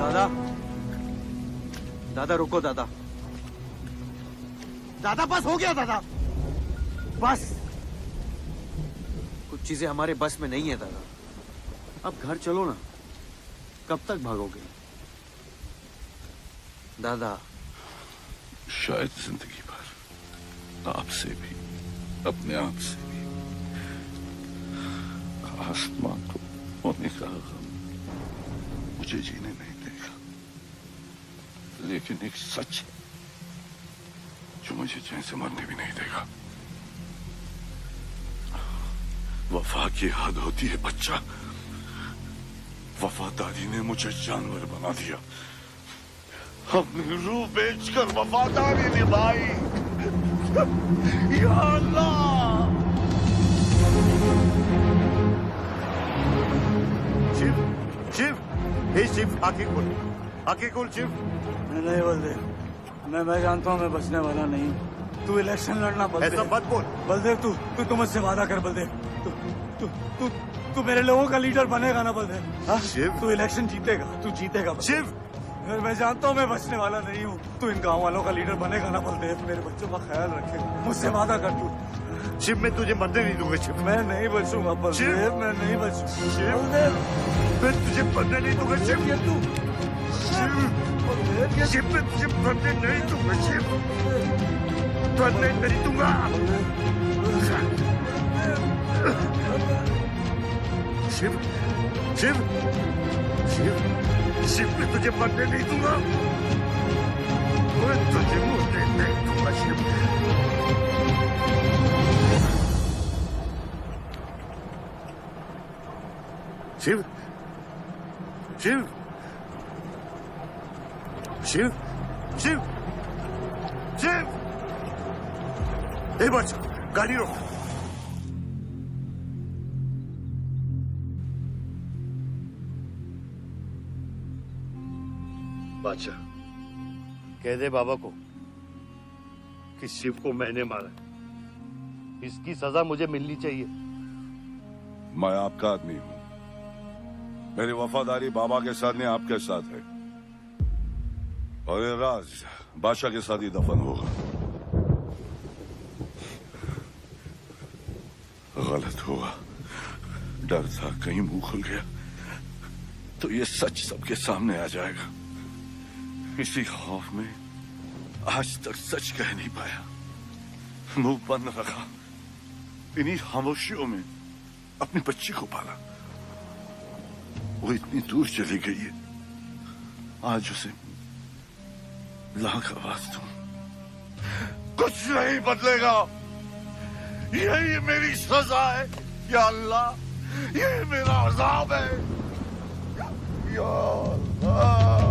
दादा, दादा रुको दादा। दादा बस हो गया दादा, बस। कुछ चीजें हमारे बस में नहीं है दादा। अब घर चलो ना, कब तक भागोगे दादा? शायद जिंदगी भर आपसे भी, अपने आप से भी। आसमां को होने का गम मुझे जीने नहीं देगा, लेकिन एक सच है जो मुझे चैन से मरने भी नहीं देगा। वफा की हद होती है बच्चा। वफादारी ने मुझे जानवर बना दिया। हमने रूह बेचकर वफादारी निभाई। या अल्लाह। शिव, शिव, हे शिव, आंखें खोल, आंखें खोल शिव। नहीं बलदेव, मैं जानता हूँ मैं बचने वाला नहीं हूँ। तू इलेक्शन लड़ना बलदेव। ऐसा मत बोल बलदेव। तू मुझसे वादा कर बलदेव। तू मेरे लोगों का लीडर बनेगा ना बलदेव? शिव, तू इलेक्शन जीतेगा, तू जीतेगा शिव। मैं जानता हूँ मैं बचने वाला नहीं हूँ। तू इन गाँव वालों का लीडर बनेगा ना बलदेव? मेरे बच्चों का ख्याल रखेगा, मुझसे वादा कर तू। शिव, मैं तुझे मरने नहीं दूंगा शिव। मैं नहीं बचूंगा बलदेव, मैं नहीं बचूंगा शिव। मैं तुझे मरने नहीं दूंगा शिव। तू शिव, मैं तुझे मरने नहीं दूंगा शिव। मरने नहीं दूंगा। शिव, शिव, शिव, शिव, मैं तुझे मरने नहीं दूंगा। मैं तुझे मरने नहीं दूंगा शिव। शिव, शिव, शिव, शिव, शिव। बच, गाड़ी रोक। बादशाह, कह दे बाबा को कि शिव को मैंने मारा। इसकी सजा मुझे मिलनी चाहिए। मैं आपका आदमी हूं। मेरी वफादारी बाबा के साथ नहीं, आपके साथ है। और ये राज बादशाह के साथ ही दफन होगा। गलत हुआ, डर था कहीं मुंह खुल गया तो ये सच सबके सामने आ जाएगा। इसी खौफ में आज तक सच कह नहीं पाया, मुंह बंद रखा। इन्हीं खामोशियों में अपनी बच्ची को पाला। वो इतनी दूर चली गई है, आज उसे लाख आवाज दूं, कुछ नहीं बदलेगा। यही मेरी सजा है या अल्लाह, यही मेरा अज़ाब है या अल्लाह।